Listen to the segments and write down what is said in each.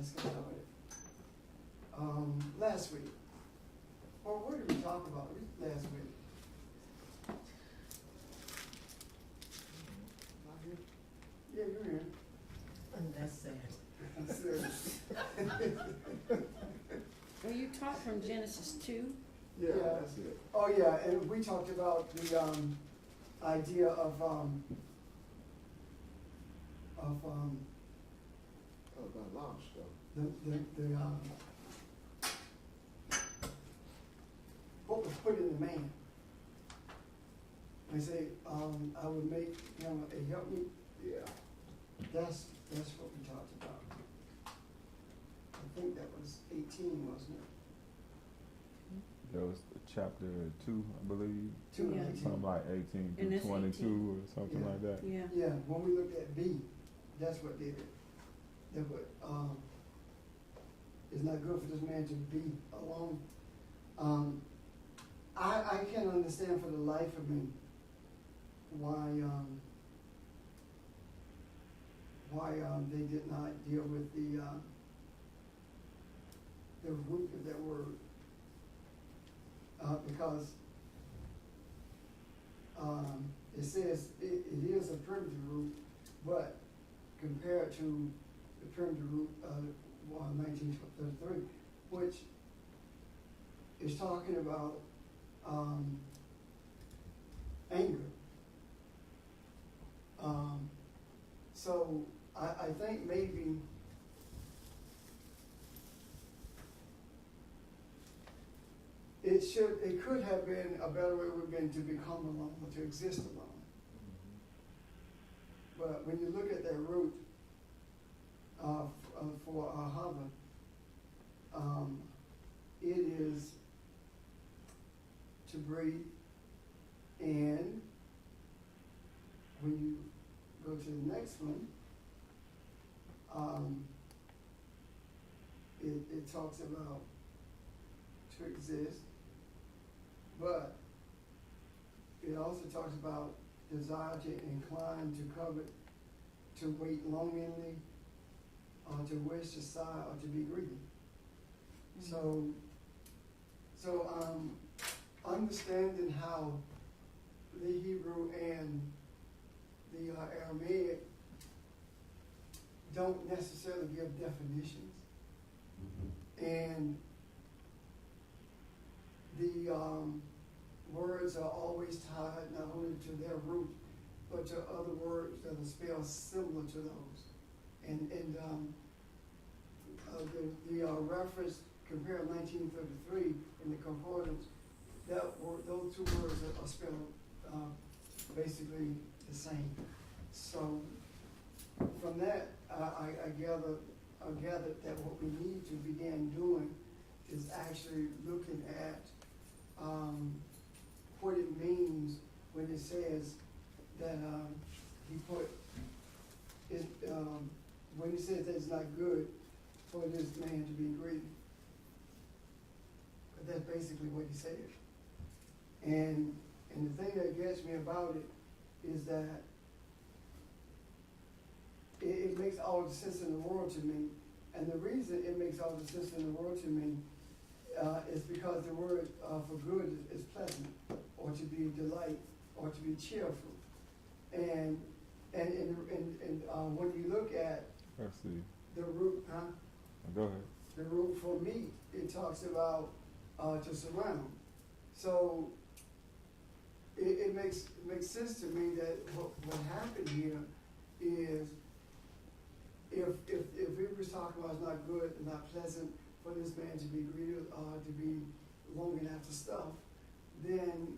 let's get started. Last week, or what did we talk about last week? Yeah, you're here. That's sad. I'm serious. Well, you taught from Genesis 2. Yeah. That's it. Oh, yeah, and we talked about the, idea of About launch though. what was put in the man. They say, I would make him a helpmeet. Yeah. That's what we talked about. I think that was 18, wasn't it? That was chapter 2, I believe. 2 and Yeah. 18. Something like 18 And through that's 22 18. or something Yeah. like that. Yeah. Yeah, when we looked at B, that's what did it. That would, it's not good for this man to be alone. I can't understand for the life of me why they did not deal with the root of that word. Because it says it is a primitive root, but compared to the primitive root of 1933, which is talking about anger. So I think maybe it could have been a better way would have been to become alone or to exist alone. But when you look at that root for Hava, it is to breathe, and when you go to the next one, it talks about to exist, but it also talks about desire to incline, to covet, to wait longingly, or to wish, to sigh, or to be greedy. So understanding how the Hebrew and the Aramaic don't necessarily give definitions, and the words are always tied not only to their root, but to other words that are spelled similar to those. And the reference compared 1933 in the concordance, those two words are spelled basically the same. So from that, I gathered that what we need to begin doing is actually looking at what it means when it says that he put it, when he says that it's not good for this man to be greedy. But that's basically what he said. And the thing that gets me about it is that it makes all the sense in the world to me. And the reason it makes all the sense in the world to me is because the word for good is pleasant, or to be delight, or to be cheerful. And when you look at Let's see. the root, Go ahead. the root for meat, it talks about to surround. So it makes sense to me that what happened here is if we were talking about it's not good and not pleasant for this man to be greedy to be longing after stuff, then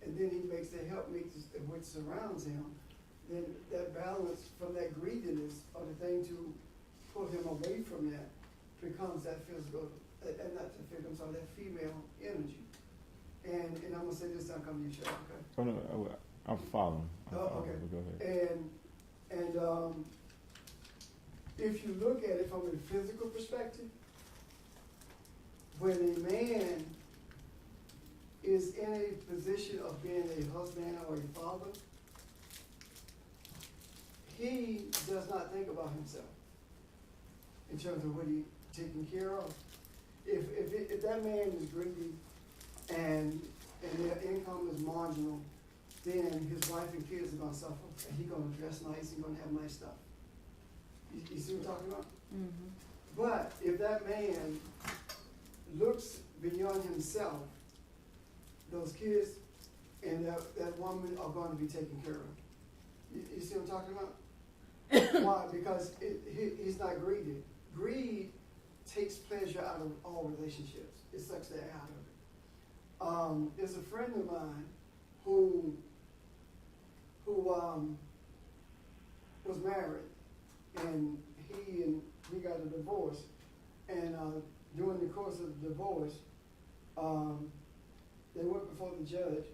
he makes the helpmeet which surrounds him, then that balance from that greediness or the thing to pull him away from that becomes that physical, and not the physical, I'm sorry, that female energy. And I'm gonna say this, I'll come to you, Cheryl, okay? Oh, no, I'm following. Okay. Go ahead. And if you look at it from a physical perspective, when a man is in a position of being a husband or a father, he does not think about himself. in terms of what he taking care of. If that man is greedy and their income is marginal, then his wife and kids are gonna suffer, and he gonna dress nice and gonna have nice stuff. You see what I'm talking about? Mm-hmm. But if that man looks beyond himself, those kids and that woman are gonna be taken care of. You see what I'm talking about? Why? Because he's not greedy. Greed takes pleasure out of all relationships. It sucks the air out of it. There's a friend of mine who was married, and he got a divorce, and during the course of the divorce, they went before the judge,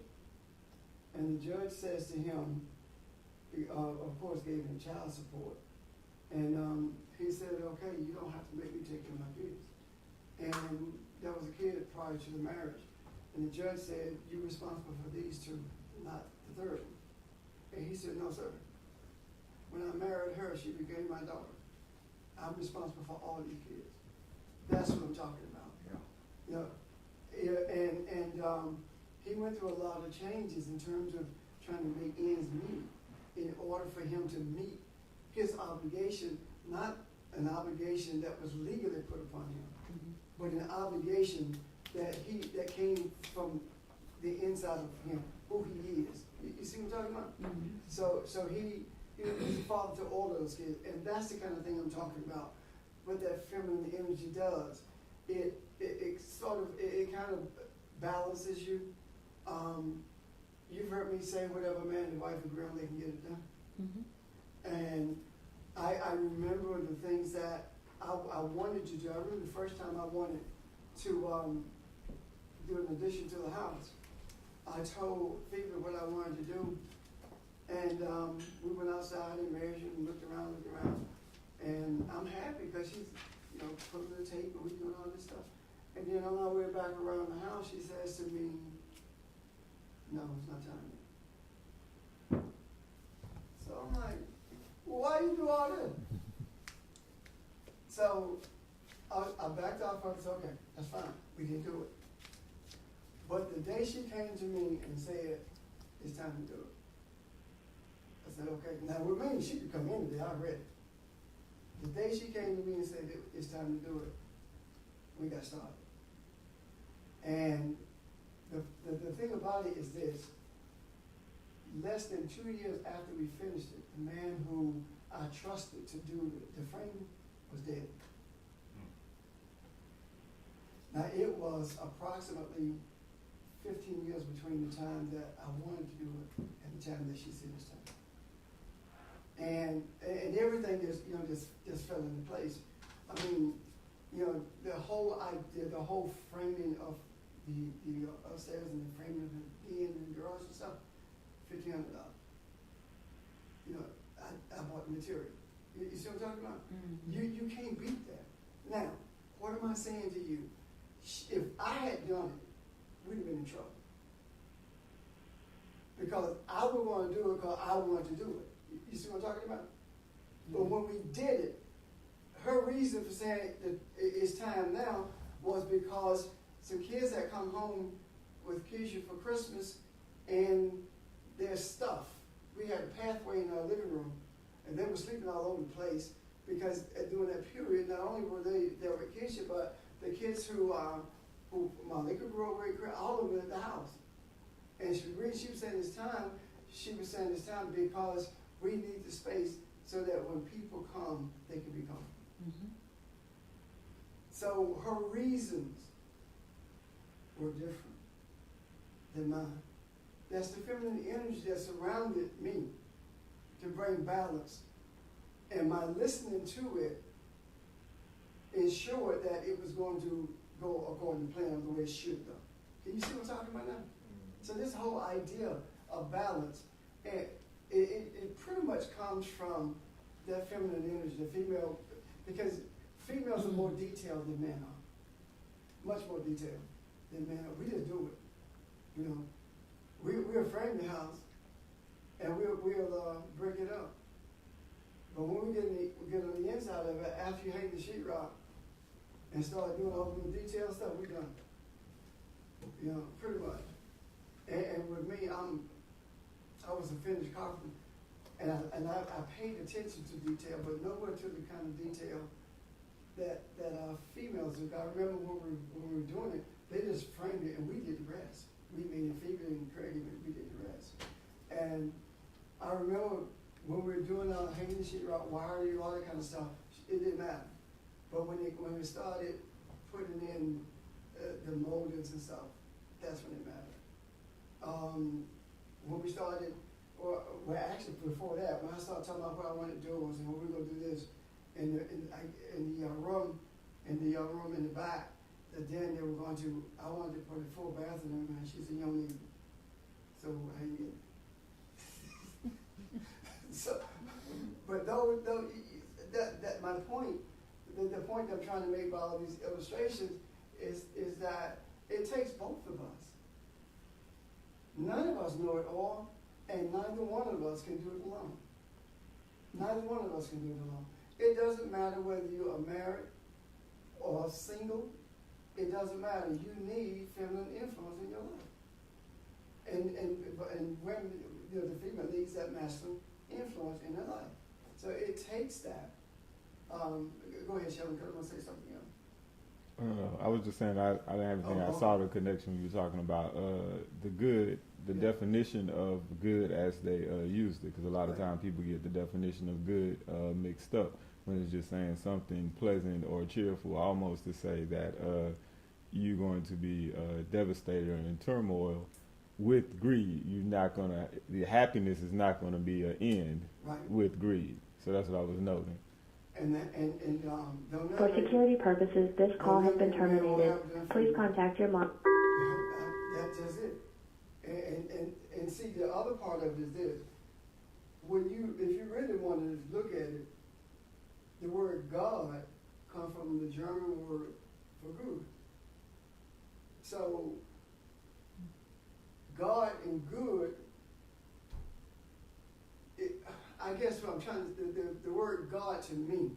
and the judge says to him, of course, gave him child support, and he said, okay, you don't have to make me take care of my kids. And there was a kid prior to the marriage, and the judge said, you're responsible for these two, not the third one. And he said, no, sir. When I married her, she became my daughter. I'm responsible for all these kids. That's what I'm talking about. Yeah. And he went through a lot of changes in terms of trying to make ends meet in order for him to meet his obligation, not an obligation that was legally put upon him, but an obligation that came from the inside of him, who he is. You see what I'm talking about? Mm-hmm. So he's a father to all those kids, and that's the kind of thing I'm talking about. What that feminine energy does, it kind of balances you. You've heard me say, whatever man and wife agree on, they can get it done. Mm-hmm. And I remember the things that I wanted to do. I remember the first time I wanted to do an addition to the house. I told Phoebe what I wanted to do, and we went outside and measured and looked around, and I'm happy because she's, putting the tape and we doing all this stuff. And then on our way back around the house, she says to me, no, it's not time yet. So I'm like, well, why you do all this? So I backed off and said, okay, that's fine, we can do it. But the day she came to me and said, it's time to do it, I said, okay. Now, with me, she could come in today, I read it. The day she came to me and said, it's time to do it, we got started. And the thing about it is this: less than 2 years after we finished it, the man who I trusted to do the framing was dead. Now, it was approximately 15 years between the time that I wanted to do it and the time that she said it's time. And everything just fell into place. I mean, the whole idea, the whole framing of the upstairs and the framing of the den and the garage and stuff, $1,500. I bought the material. You see what I'm talking about? Mm-hmm. You can't beat that. Now, what am I saying to you? If I had done it, we'd have been in trouble. Because I was going to do it because I wanted to do it. You see what I'm talking about? Mm-hmm. But when we did it, her reason for saying that it's time now was because some kids had come home with Keisha for Christmas, and their stuff. We had a pathway in our living room, and they were sleeping all over the place because during that period, not only were they there with Keisha, but the kids who Malika grew up with, all of them at the house. And she was saying it's time. She was saying it's time because we need the space so that when people come, they can be comfortable. Mm-hmm. So her reasons were different than mine. That's the feminine energy that surrounded me to bring balance. And my listening to it ensured that it was going to go according to plan the way it should go. Can you see what I'm talking about now? So this whole idea of balance, and it pretty much comes from that feminine energy, the female, because females are more detailed than men are. Much more detailed than men are. We just do it. We'll frame the house and we'll break it up. But when we get on the inside of it, after you hang the sheetrock and start doing all the detailed stuff, we're done. You know, pretty much. And with me, I was a finished carpenter, and I paid attention to detail, but nowhere to the kind of detail that females do. I remember when we were doing it, they just framed it and we did the rest. We meaning Phoebe and Craig, we did the rest. And I remember when we were doing hanging the sheetrock, wiring, all that kind of stuff, it didn't matter. But when we started putting in the moldings and stuff, that's when it mattered. When we started, well, actually before that, when I started talking about what I wanted doors and we're going to do this, in the room in the back, that then they were going to, I wanted to put a full bathroom in, and she's a young lady, so I get so, but though that my point, the point I'm trying to make by all these illustrations is that it takes both of us. None of us know it all, and neither one of us can do it alone. Neither one of us can do it alone. It doesn't matter whether you are married or single. It doesn't matter. You need feminine influence in your life. And women, the female needs that masculine influence in their life. So it takes that. Go ahead, Sheldon. I want to say something else. I was just saying I didn't have anything. I saw the connection you were talking about the good, the definition of good as they used it, because a lot of times people get the definition of good mixed up when it's just saying something pleasant or cheerful, almost to say that you're going to be devastated or in turmoil with greed. You're not gonna. The happiness is not going to be an end with greed. So that's what I was noting. For security purposes, this call has been terminated. Please contact your mom. That's just it. And see, the other part of it is this: if you really wanted to look at it, the word God comes from the German word for good. So God and good, I guess what I'm trying to, the word God to me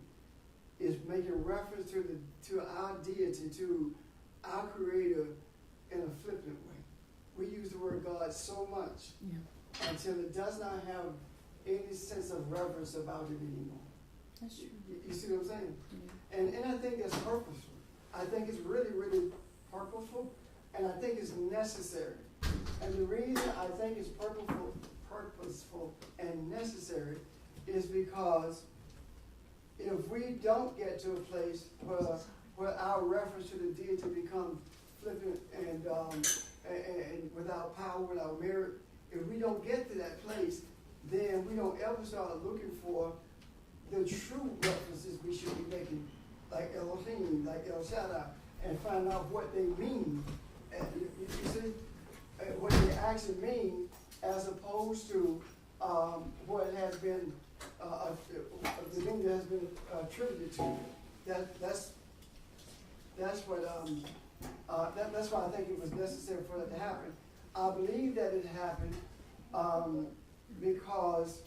is making reference to our deity, to our creator in a flippant way. We use the word God so much until it does not have any sense of reverence about it anymore. That's true. You see what I'm saying? Yeah. And I think that's purposeful. I think it's really, really purposeful, and I think it's necessary. And the reason I think it's purposeful and necessary is because if we don't get to a place where our reference to the deity becomes flippant and without power, without merit, if we don't get to that place, then we don't ever start looking for the true references we should be making, like Elohim, like El Shaddai, and find out what they mean. And you see, what they actually mean, as opposed to what has been the meaning that has been attributed to it. That's why I think it was necessary for that to happen. I believe that it happened because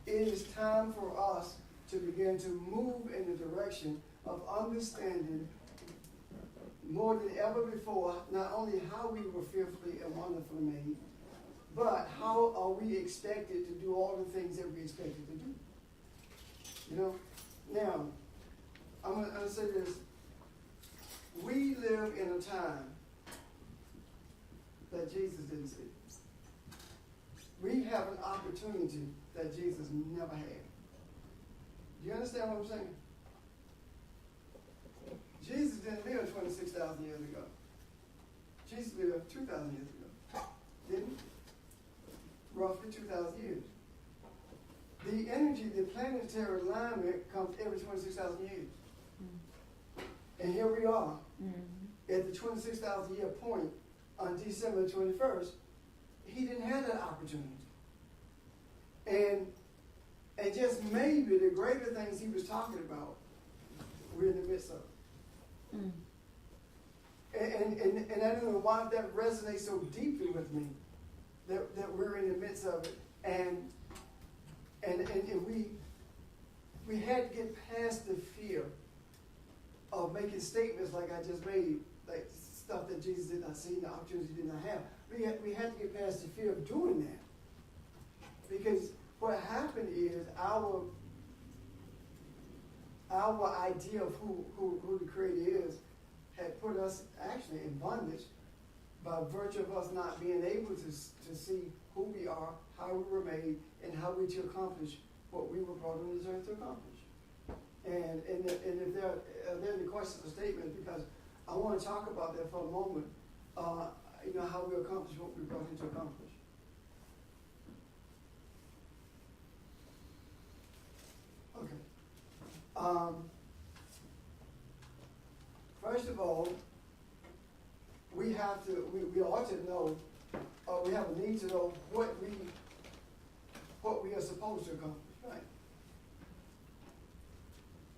it is time for us to begin to move in the direction of understanding more than ever before, not only how we were fearfully and wonderfully made, but how are we expected to do all the things that we expected to do. You know? Now, I'm going to say this. We live in a time that Jesus didn't see. We have an opportunity that Jesus never had. Do you understand what I'm saying? Jesus didn't live 26,000 years ago. Jesus lived 2,000 years ago. Didn't he? Roughly 2,000 years. The energy, the planetary alignment comes every 26,000 years. And here we are at the 26,000 year point on December 21st. He didn't have that opportunity. And just maybe the greater things he was talking about, we're in the midst of. And I don't know why that resonates so deeply with me, that we're in the midst of it. And we had to get past the fear of making statements like I just made, like stuff that Jesus did not see, the opportunities he did not have. We had to get past the fear of doing that. Because what happened is our idea of who the Creator is had put us actually in bondage by virtue of us not being able to see who we are, how we were made, and how we to accomplish what we were brought on this earth to accomplish. And if there are any questions or statements, because I want to talk about that for a moment, how we accomplish what we brought here to accomplish. Okay. First of all, we ought to know, we have a need to know what we are supposed to accomplish, right?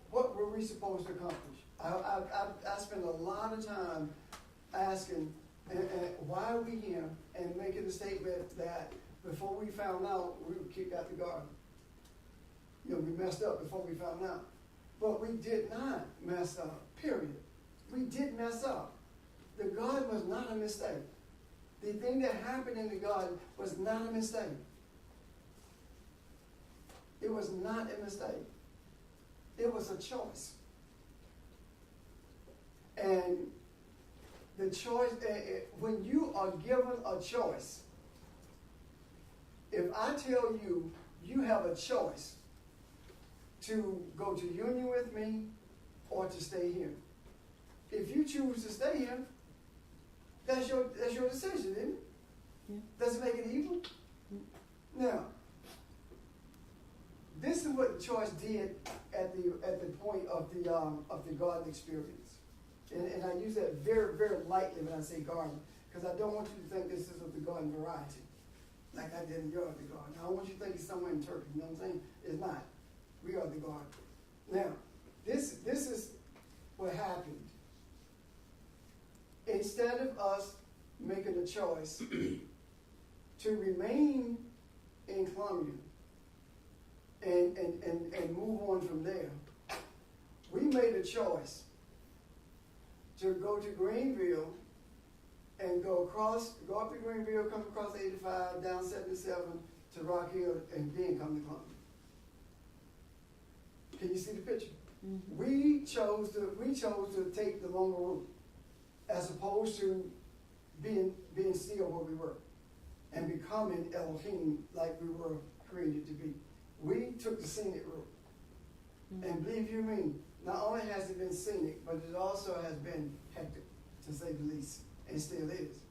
What were we supposed to accomplish? I spend a lot of time asking, why are we here, and making the statement that before we found out, we were kicked out the garden. We messed up before we found out. But we did not mess up, period. We did mess up. The garden was not a mistake. The thing that happened in the garden was not a mistake. It was not a mistake. It was a choice. And the choice, when you are given a choice, if I tell you, you have a choice to go to union with me or to stay here. If you choose to stay here, that's your decision, isn't it? Yeah. Does it make it evil? Now, this is what the choice did at the point of the garden experience, and I use that very, very lightly when I say garden, because I don't want you to think this is of the garden variety, like I did in your the garden. I don't want you to think it's somewhere in Turkey. You know what I'm saying? It's not. We are the garden. Now, this is what happened. Instead of us making a choice to remain in Columbia and move on from there, we made a choice to go to Greenville and go up to Greenville, come across 85, down 77 to Rock Hill, and then come to Columbia. Can you see the picture? Mm-hmm. We chose to take the longer route, as opposed to being still where we were and becoming Elohim like we were created to be. We took the scenic route. Mm-hmm. And believe you me, not only has it been scenic, but it also has been hectic, to say the least, and still is,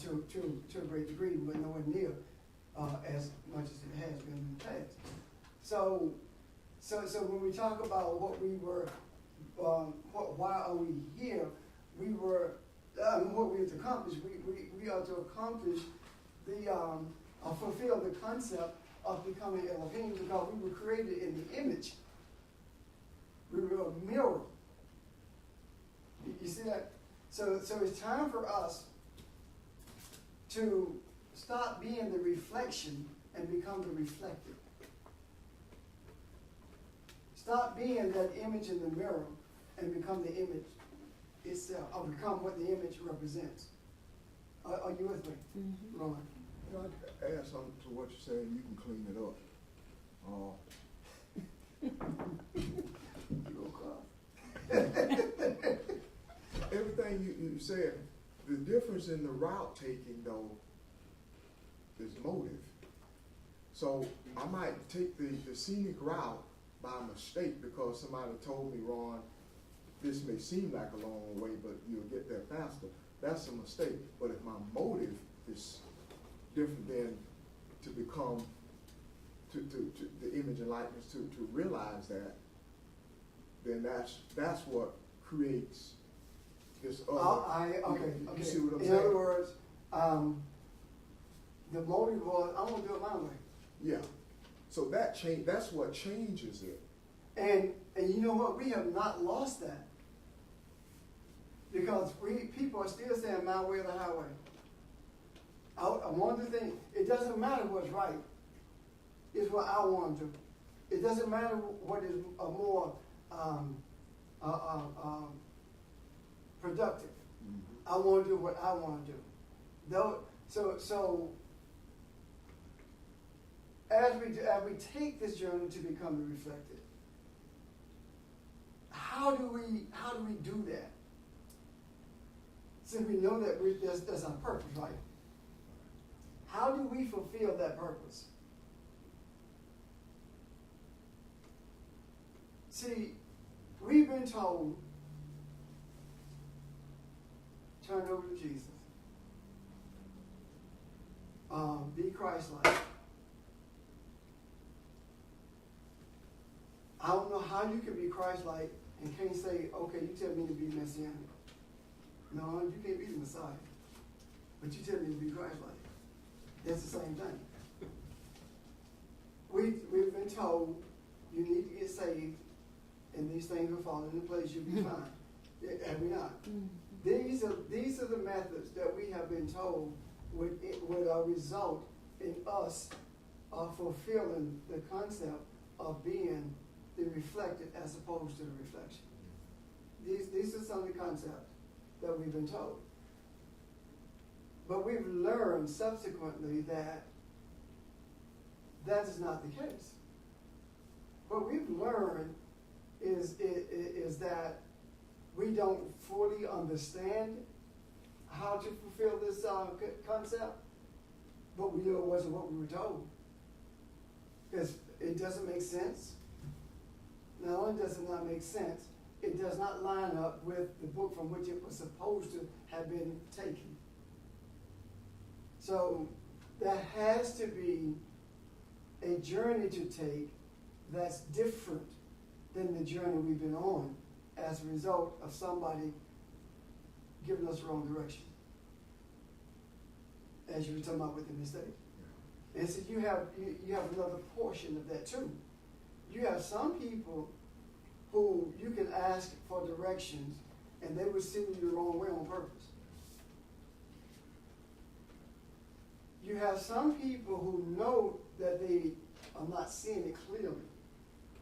to a great degree, but nowhere near as much as it has been in the past. So when we talk about what we were, why are we here? We were, what we have to accomplish. We are to accomplish fulfill the concept of becoming Elohim, because we were created in the image. We were a mirror. You see that? So it's time for us to stop being the reflection and become the reflected. Stop being that image in the mirror and become the image itself, or become what the image represents. Are you with me, mm-hmm. Ron? I add something to what you're saying. You can clean it up. Everything you said, the difference in the route taking, though, is motive. So I might take the scenic route by mistake because somebody told me, Ron, this may seem like a long way, but you'll get there faster. That's a mistake. But if my motive is different than to become to the image and likeness, to realize that, then that's what creates this other. Okay. You see what I'm saying? In other words, the motive was, I want to do it my way. Yeah. So that's what changes it. And you know what? We have not lost that. Because people are still saying my way or the highway. I want to think, it doesn't matter what's right. It's what I want to do. It doesn't matter what is more productive. I want to do what I want to do. Though, so as we take this journey to become reflected, how do we do that? Since we know that that's our purpose, right? How do we fulfill that purpose? See, we've been told, turn over to Jesus. Be Christ-like. I don't know how you can be Christ-like and can't say, okay, you tell me to be Messianic. No, you can't be the Messiah. But you tell me to be Christ-like. That's the same thing. We've been told you need to get saved and these things will fall into place, you'll be fine. Have we not? These are the methods that we have been told would result in us fulfilling the concept of being the reflected as opposed to the reflection. These are some of the concepts that we've been told. But we've learned subsequently that is not the case. What we've learned is that we don't fully understand how to fulfill this concept, but we know it wasn't what we were told. Because it doesn't make sense. Not only does it not make sense, it does not line up with the book from which it was supposed to have been taken. So there has to be a journey to take that's different than the journey we've been on as a result of somebody giving us the wrong direction. As you were talking about with the mistake. And so you have another portion of that too. You have some people who you can ask for directions and they will send you the wrong way on purpose. You have some people who know that they are not seeing it clearly,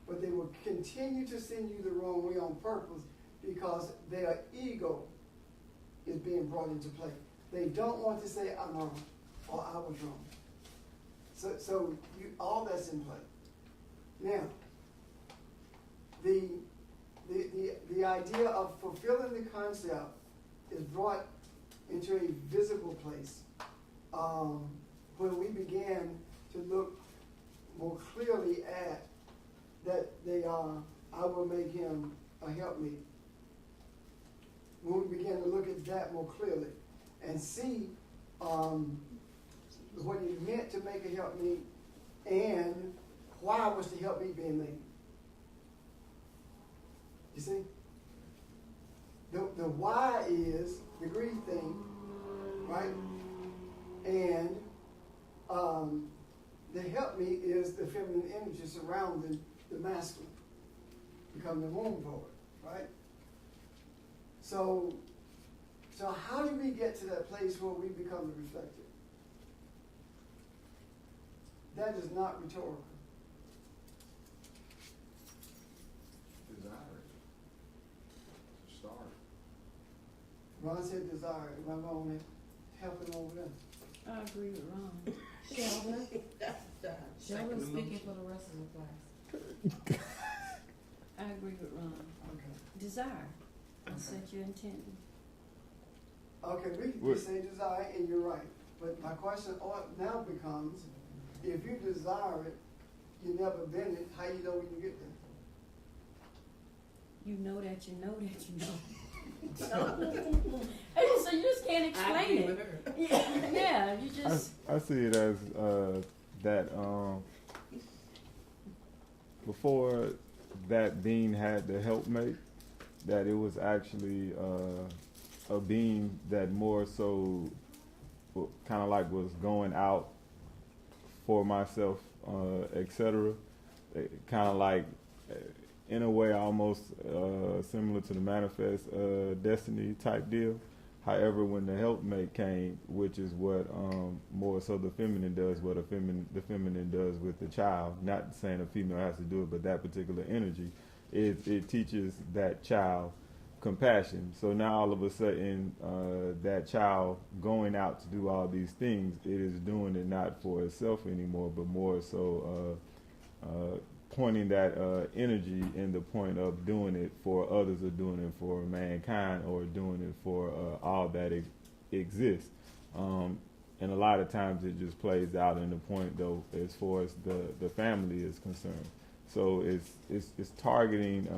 but they will continue to send you the wrong way on purpose because their ego is being brought into play. They don't want to say, I'm wrong, or I was wrong. So all that's in play. Now, the idea of fulfilling the concept is brought into a visible place when we began to look more clearly at that I will make him a helpmeet. When we began to look at that more clearly and see what it meant to make a helpmeet and why was the helpmeet being made. You see? The why is the greed thing, right? And the helpmeet is the feminine energy surrounding the masculine, becoming the womb for it, right? So how do we get to that place where we become the reflected? That is not rhetorical. Desire. Start. Ron said desire. Am I wrong in helping over there? I agree with Ron. Sheldon, Sheldon speaking for the rest of the class. I agree with Ron. Okay. Desire. That's what you're intending. Okay, we can just say desire, and you're right. But my question now becomes, if you desire it, you never been it, how you know when you get there? You know that you know that you know. So you just can't explain it. Yeah, you just. I see it as that before that being had the helpmate, that it was actually a being that more so kind of like was going out for myself, etc. Kind of like, in a way, almost similar to the manifest destiny type deal. However, when the helpmate came, which is what more so the feminine does, what the feminine does with the child, not saying a female has to do it, but that particular energy, it teaches that child compassion. So now all of a sudden, that child going out to do all these things, it is doing it not for itself anymore, but more so pointing that energy in the point of doing it for others, or doing it for mankind, or doing it for all that exists. And a lot of times it just plays out in the point, though, as far as the family is concerned. So it's targeting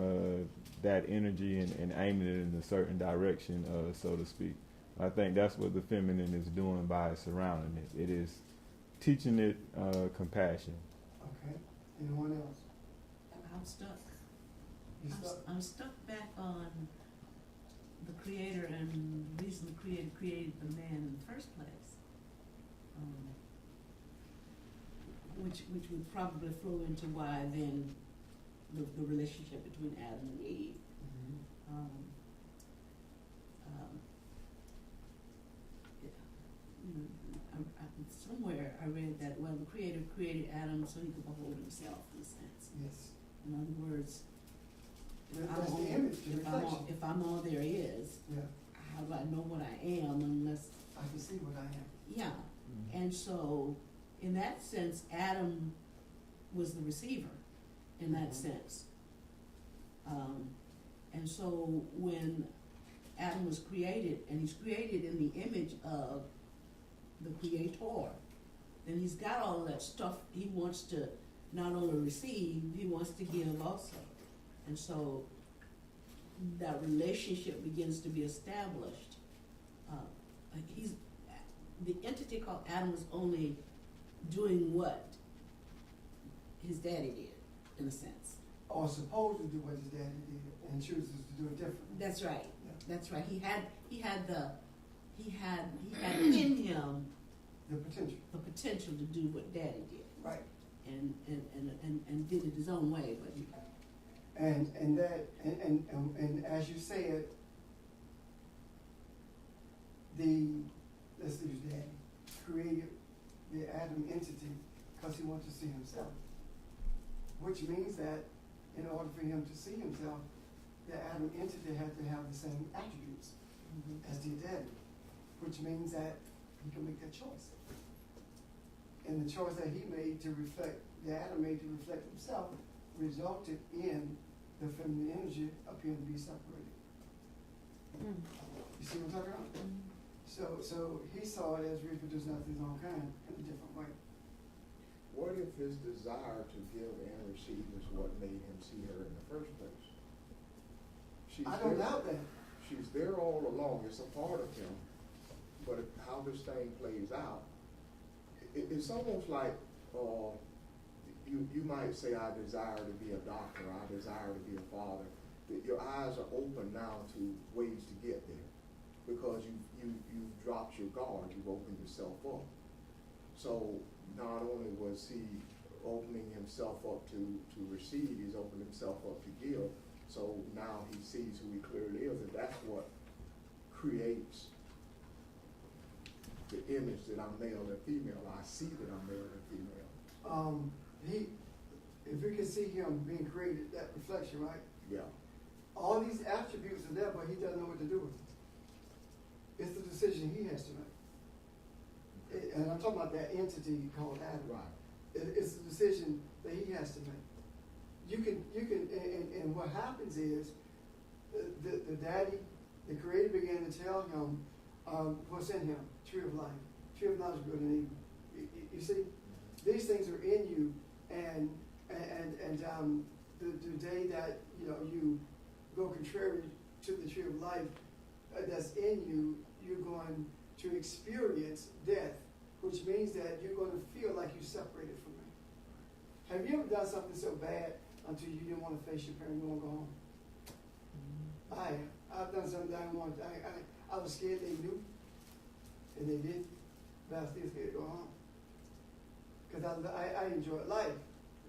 that energy and aiming it in a certain direction, so to speak. I think that's what the feminine is doing by surrounding it. It is teaching it compassion. Okay, anyone else? I'm stuck. You stuck? I'm stuck back on the creator and the reason the creator created the man in the first place. Which would probably flow into why then the relationship between Adam and Eve. Somewhere I read that, well, the creator created Adam so he could behold himself, in a sense. Yes. In other words, That's the image, the reflection. if I'm all there is, Yeah, how do I know what I am unless, I can see what I am. yeah. And so, in that sense, Adam was the receiver, in that sense. And so when Adam was created, and he's created in the image of the Creator, then he's got all of that stuff he wants to not only receive, he wants to give also. And so that relationship begins to be established. The entity called Adam was only doing what his daddy did, in a sense. Or supposed to do what his daddy did, and chooses to do it differently. That's right. Yeah. That's right. He had in him The potential. the potential to do what daddy did. Right. And did it his own way, but And as you said, let's use daddy, created the Adam entity because he wanted to see himself. Which means that in order for him to see himself, the Adam entity had to have the same attributes as the daddy. Which means that he can make that choice. And the choice that he made to reflect, the Adam made to reflect himself, resulted in the feminine energy appearing to be separated. You see what I'm talking about? So he saw it as reproducing after his own kind in a different way. What if his desire to give and receive is what made him see her in the first place? I don't doubt that. She's there all along. It's a part of him. But how this thing plays out, it's almost like you might say, I desire to be a doctor, I desire to be a father. Your eyes are open now to ways to get there because you've dropped your guard, you've opened yourself up. So not only was he opening himself up to receive, he's opened himself up to give. So now he sees who he clearly is, and that's what creates the image that I'm male and female. I see that I'm male and female. If you can see him being created, that reflection, right? Yeah. All these attributes are there, but he doesn't know what to do with them. It's the decision he has to make. And I'm talking about that entity called Adam. Right. It's the decision that he has to make. You can, and what happens is, the daddy, the creator began to tell him what's in him, tree of life, tree of knowledge of good and evil. You see, these things are in you, and the day that you go contrary to the tree of life that's in you, you're going to experience death, which means that you're going to feel like you're separated from me. Have you ever done something so bad until you didn't want to face your parents, you want to go home? I've done something that I didn't want. I was scared they knew, and they did, but I was still scared to go home. Because I enjoyed life,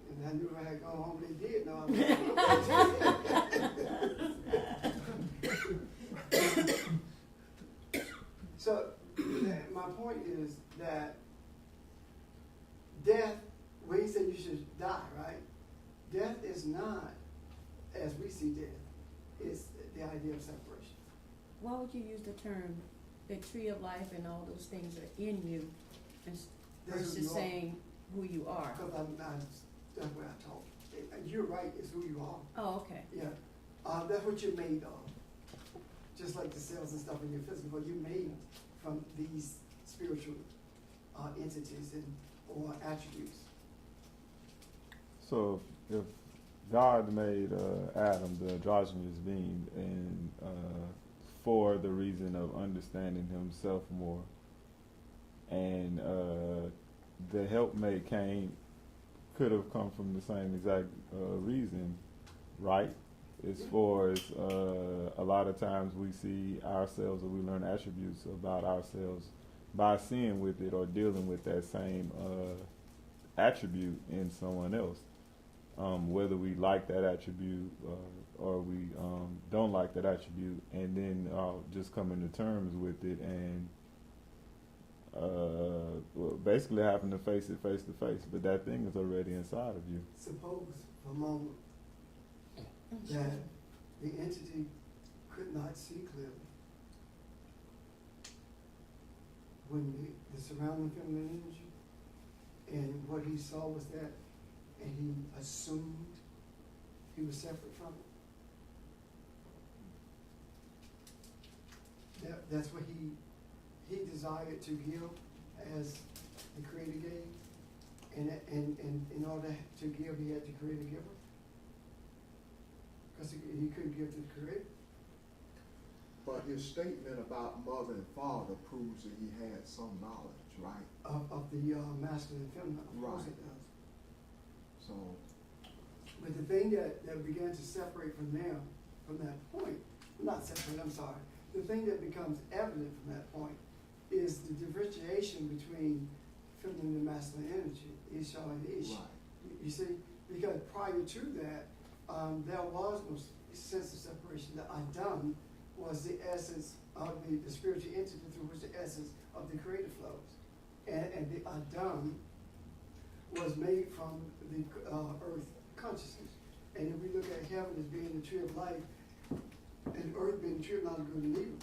and I knew if I had gone home, they did know I was idea of separation. Why would you use the term, the tree of life and all those things are in you, That's who versus you are. saying who you are? Because that's what I told. You're right, it's who you are. Oh, okay. Yeah, that's what you're made of. Just like the cells and stuff in your physical, but you're made from these spiritual entities or attributes. So if God made Adam the androgynous being, and for the reason of understanding himself more, and the helpmate could have come from the same exact reason, right? As far as a lot of times we see ourselves, or we learn attributes about ourselves by seeing with it or dealing with that same attribute in someone else. Whether we like that attribute or we don't like that attribute, and then just coming to terms with it and well, basically having to face it face to face. But that thing is already inside of you. Suppose for a moment that the entity could not see clearly. When the surrounding feminine energy, and what he saw was that, and he assumed he was separate from it. That's what he desired to give as the Creator gave, and in order to give, he had to create a giver, because he couldn't give to the Creator. But his statement about mother and father proves that he had some knowledge, right? Of the masculine and feminine, of course it does. So, But the thing that began to separate from there, from that point, not separate, I'm sorry, the thing that becomes evident from that point is the differentiation between feminine and masculine energy, Isha and Ish. right. You see, because prior to that, there was no sense of separation. The Adam was the essence of the spiritual entity through which the essence of the Creator flows. And the Adam was made from the earth consciousness. And if we look at heaven as being the tree of life, and earth being the tree of knowledge of good and evil,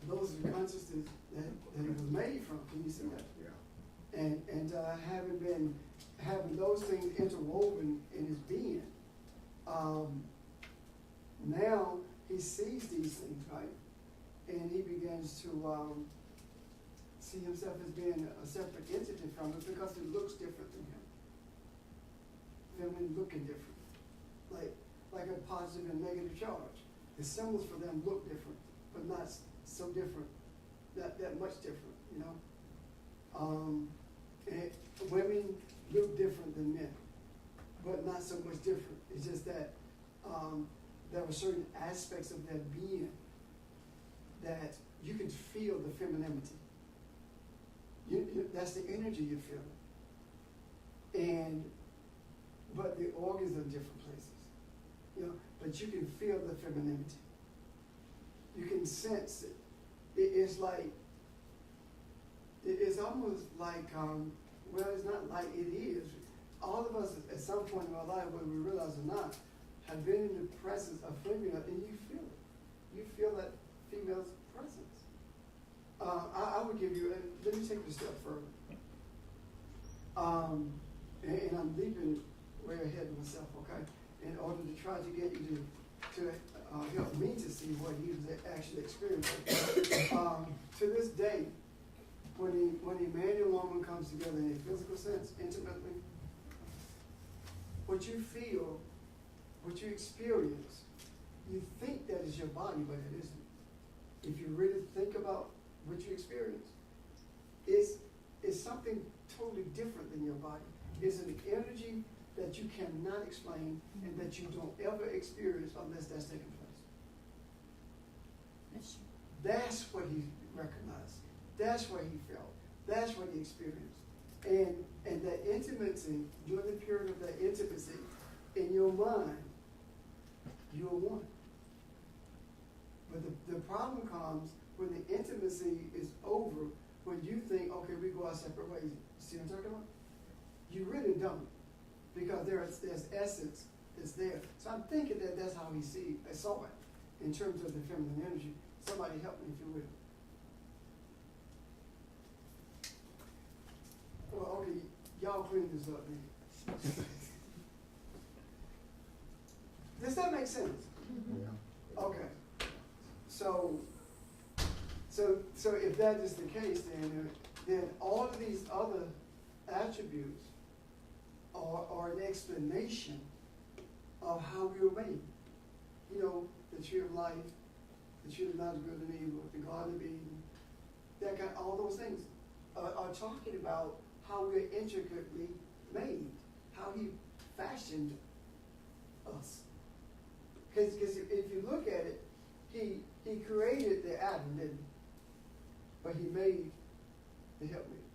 those are the consciousness that it was made from. Can you see that? Yeah. And having those things interwoven in his being, now he sees these things, right? And he begins to see himself as being a separate entity from it because it looks different than him. Feminine looking different, like a positive and negative charge. The symbols for them look different, but not so different, not that much different, you know. And women look different than men, but not so much different. It's just that there were certain aspects of their being that you can feel the femininity. That's the energy you feel. But the organs are in different places, you know. But you can feel the femininity. You can sense it. It's like, it's almost like, well, it's not like it is. All of us at some point in our life, whether we realize it or not, have been in the presence of female, and you feel it. You feel that female's presence. I would give you, let me take it a step further. And I'm leaping way ahead of myself, okay? In order to try to get you to help me to see what he was actually experiencing. To this day, when a man and woman comes together in a physical sense, intimately, what you feel, what you experience, you think that is your body, but it isn't. If you really think about what you experience, it's something totally different than your body. It's an energy that you cannot explain and that you don't ever experience unless that's taking place. That's what he recognized. That's what he felt. That's what he experienced. And that intimacy, during the period of that intimacy, in your mind, you are one. But the problem comes when the intimacy is over, when you think, okay, we go our separate ways. See what I'm talking about? You really don't. Because there's essence that's there. So I'm thinking that that's how he saw it. in terms of the feminine energy. Somebody help me if you will. Well, okay, y'all clean this up then. Does that make sense? Yeah. Okay. So if that is the case, then all of these other attributes are an explanation of how we were made. You know, the tree of life, the tree of knowledge of good and evil, the Garden of Eden, all those things are talking about how we're intricately made, how he fashioned us. Because if you look at it, he created the atom, didn't he? But he made the helpmate.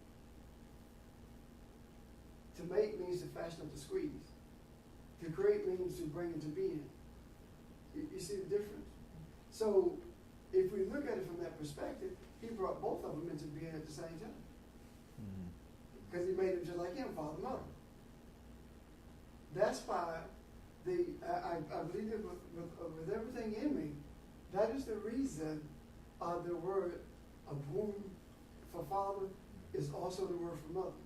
To make means to fashion up, to squeeze. To create means to bring into being. You see the difference? So if we look at it from that perspective, he brought both of them into being at the same time. Because he made them just like him, father and mother. That's why I believe that with everything in me, that is the reason the word womb for father is also the word for mother.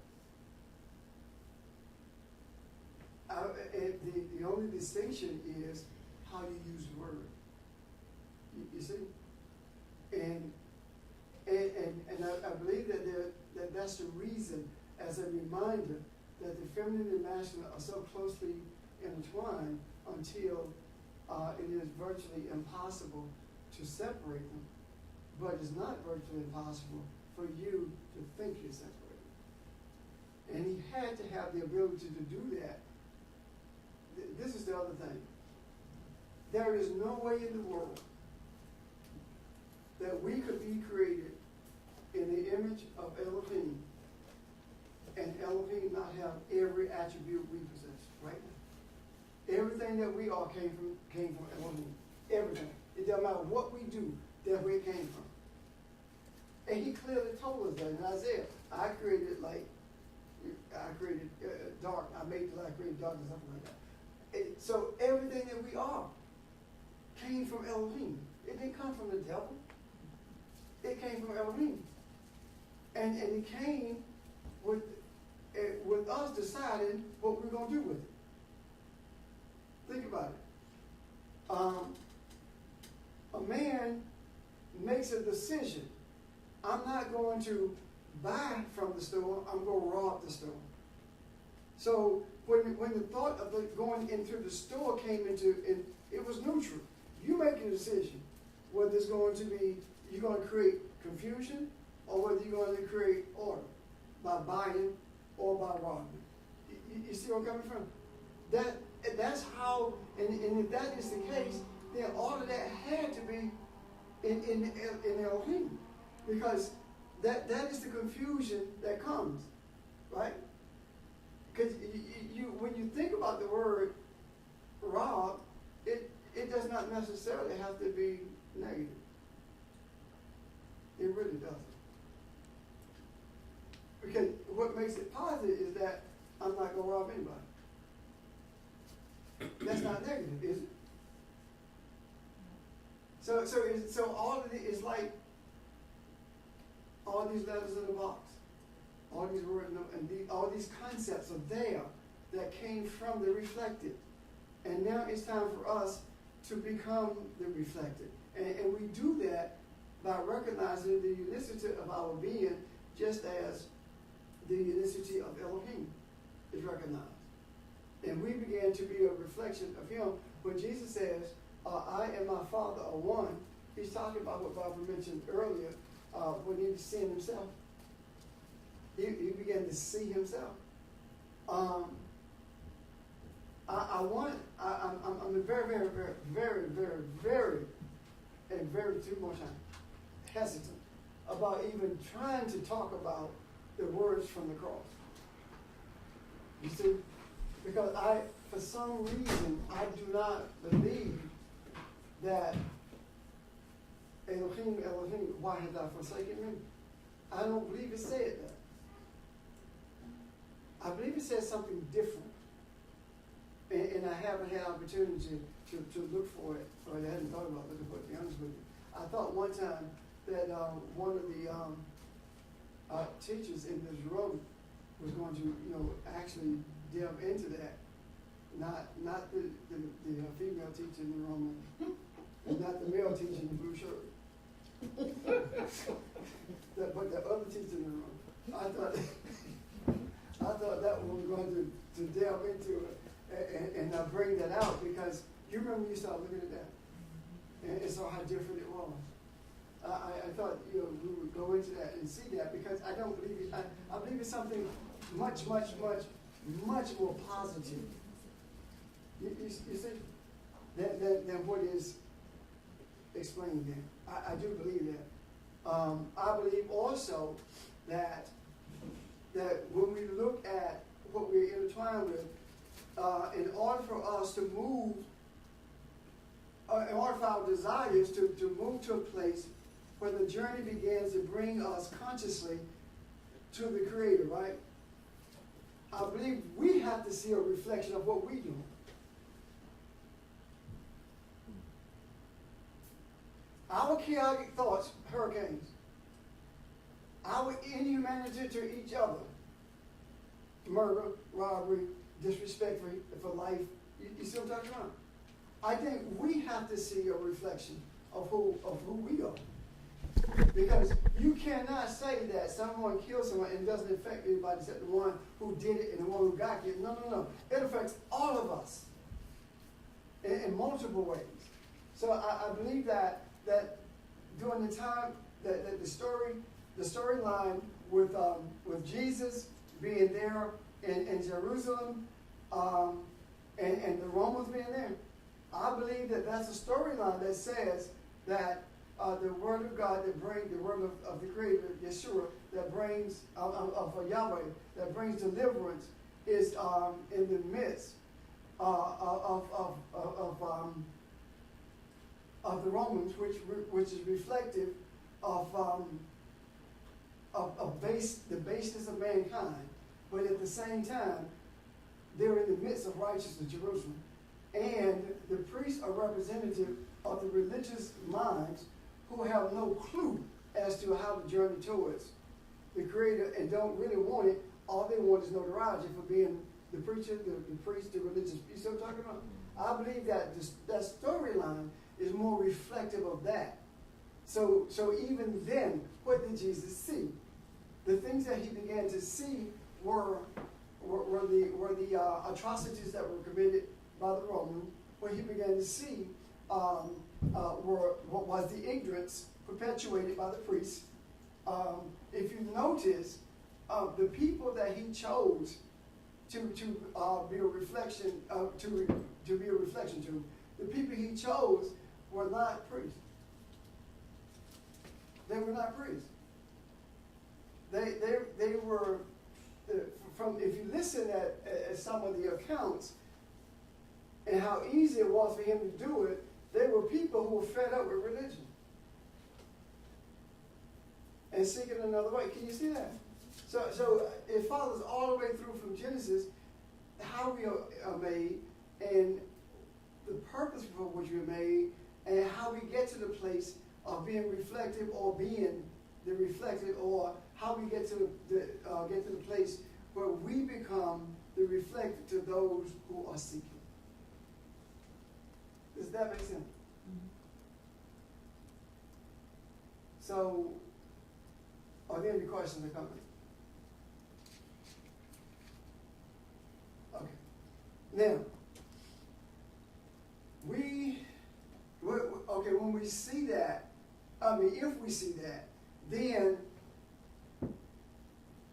The only distinction is how you use the word. You see? And I believe that that's the reason, as a reminder, that the feminine and masculine are so closely intertwined until it is virtually impossible to separate them. But it's not virtually impossible for you to think you're separated. And he had to have the ability to do that. This is the other thing. There is no way in the world that we could be created in the image of Elohim and Elohim not have every attribute we possess right now. Everything that we are came from Elohim. Everything. It doesn't matter what we do, that's where it came from. And he clearly told us that in Isaiah. I created dark. I made like created dark and something like that. So everything that we are came from Elohim. It didn't come from the devil. It came from Elohim. And it came with us deciding what we're going to do with it. Think about it. A man makes a decision. I'm not going to buy from the store. I'm going to rob the store. So when the thought of going into the store came into, it was neutral. You make a decision whether it's going to be, you're going to create confusion or whether you're going to create order by buying or by robbing. You see where I'm coming from? That's how, and if that is the case, then all of that had to be in Elohim. Because that is the confusion that comes, right? Because when you think about the word rob, it does not necessarily have to be negative. It really doesn't. Because what makes it positive is that I'm not going to rob anybody. That's not negative, is it? So all of it is like all these letters in the box, all these words, and all these concepts are there that came from the reflected. And now it's time for us to become the reflected. And we do that by recognizing the unicity of our being, just as the unicity of Elohim is recognized. And we began to be a reflection of him. When Jesus says, I and my Father are one, he's talking about what Barbara mentioned earlier, when he was seeing himself. He began to see himself. I'm very, very, very, very, very, very, and very too much hesitant about even trying to talk about the words from the cross. You see? Because for some reason, I do not believe that Elohim, Elohim, why have thou forsaken me? I don't believe it said that. I believe it said something different. And I haven't had opportunity to look for it, or I hadn't thought about looking for it, to be honest with you. I thought one time that, one of the, teachers in this room was going to, actually delve into that. Not the female teacher in the room, and not the male teacher in the blue shirt. But the other teacher in the room. I thought that one was going to delve into it and bring that out, because you remember you started looking at that and saw how different it was. I thought we would go into that and see that, because I don't believe it. I believe it's something much more positive. You see, than what is explained there. I do believe that. I believe also that when we look at what we're intertwined with, in order for us to move, in order for our desires to move to a place where the journey begins to bring us consciously to the Creator, right? I believe we have to see a reflection of what we do. Our chaotic thoughts, hurricanes. Our inhumanity to each other, murder, robbery, disrespect for life. You see what I'm talking about? I think we have to see a reflection of who we are. Because you cannot say that someone killed someone and it doesn't affect anybody except the one who did it and the one who got killed. No. It affects all of us in multiple ways. So I believe that during the time that the storyline with Jesus being there in Jerusalem, and the Romans being there, I believe that that's a storyline that says that the word of God that brings the word of the Creator, Yeshua, that brings of Yahweh, that brings deliverance, is in the midst of the Romans, which is reflective of the baseness of mankind, but at the same time, they're in the midst of righteousness, Jerusalem, and the priests are representative of the religious minds who have no clue as to how to journey towards the Creator and don't really want it. All they want is notoriety for being the preacher, the priest, the religious. You see what I'm talking about? I believe that that storyline is more reflective of that. So even then, what did Jesus see? The things that he began to see were the atrocities that were committed by the Romans. What he began to see were what was the ignorance perpetuated by the priests. If you notice, the people that he chose to be a reflection to be a reflection to, the people he chose were not priests. They were not priests. They were from, if you listen at some of the accounts and how easy it was for him to do it, they were people who were fed up with religion and seeking another way. Can you see that? So it follows all the way through from Genesis how we are made and the purpose for which we're made and how we get to the place of being reflective or being the reflected, or how we get to the place where we become the reflected to those who are seeking. Does that make sense? Mm-hmm. So, are there any questions or comments? Okay. Now, when we see that, if we see that, then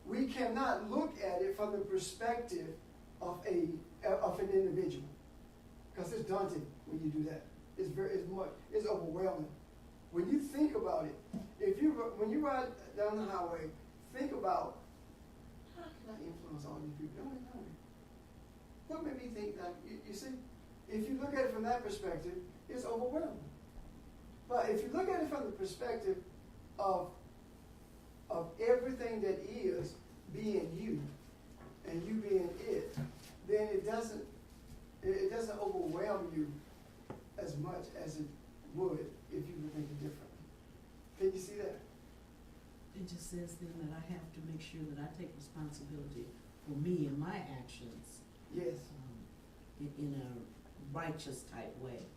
we cannot look at it from the perspective of an individual, because it's daunting when you do that. It's overwhelming. When you think about it, when you ride down the highway, think about, how can I influence all these people? What made me think that? You see, if you look at it from that perspective, it's overwhelming. But if you look at it from the perspective of everything that is being you and you being it, then it doesn't overwhelm you as much as it would if you were thinking differently. Can you see that? It just says then that I have to make sure that I take responsibility for me and my actions, Yes. in a righteous type way.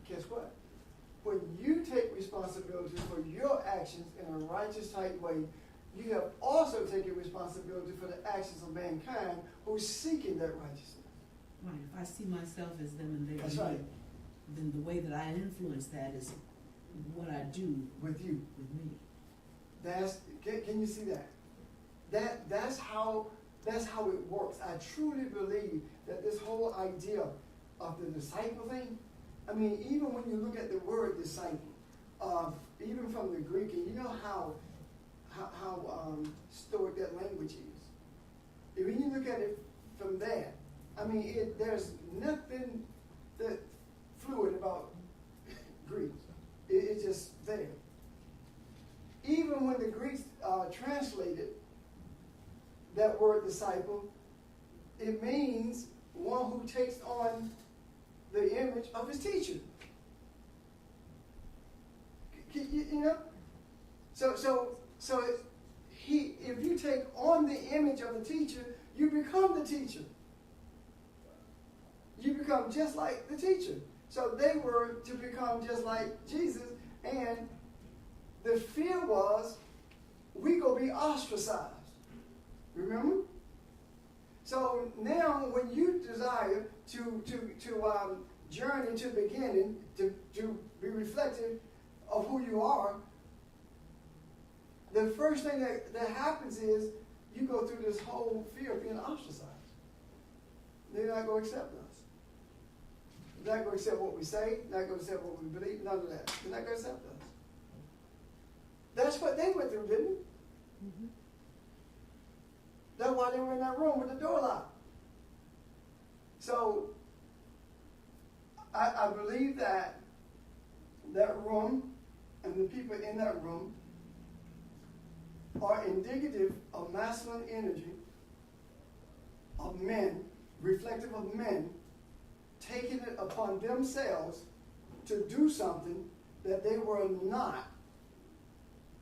Guess what? When you take responsibility for your actions in a righteous type way, you have also taken responsibility for the actions of mankind who's seeking that righteousness. Right, if I see myself as them and they are That's me, right. then the way that I influence that is what I do With you. with me. Can you see that? That's how it works. I truly believe that this whole idea of the disciple thing, I mean, even when you look at the word disciple, even from the Greek, and you know how stoic that language is. When you look at it from that, I mean, there's nothing that fluid about Greek. It's just there. Even when the Greeks translated that word disciple, it means one who takes on the image of his teacher. You know? So if you take on the image of the teacher, you become the teacher. You become just like the teacher. So they were to become just like Jesus, and the fear was, we gonna be ostracized. Remember? So now, when you desire to journey to beginning, to be reflective of who you are, the first thing that happens is you go through this whole fear of being ostracized. They're not going to accept us. They're not going to accept what we say, not going to accept what we believe, none of that. They're not going to accept us. That's what they went through, didn't it? Mm-hmm. That's why they were in that room with the door locked. So, I believe that room and the people in that room are indicative of masculine energy, of men, reflective of men, taking it upon themselves to do something that they were not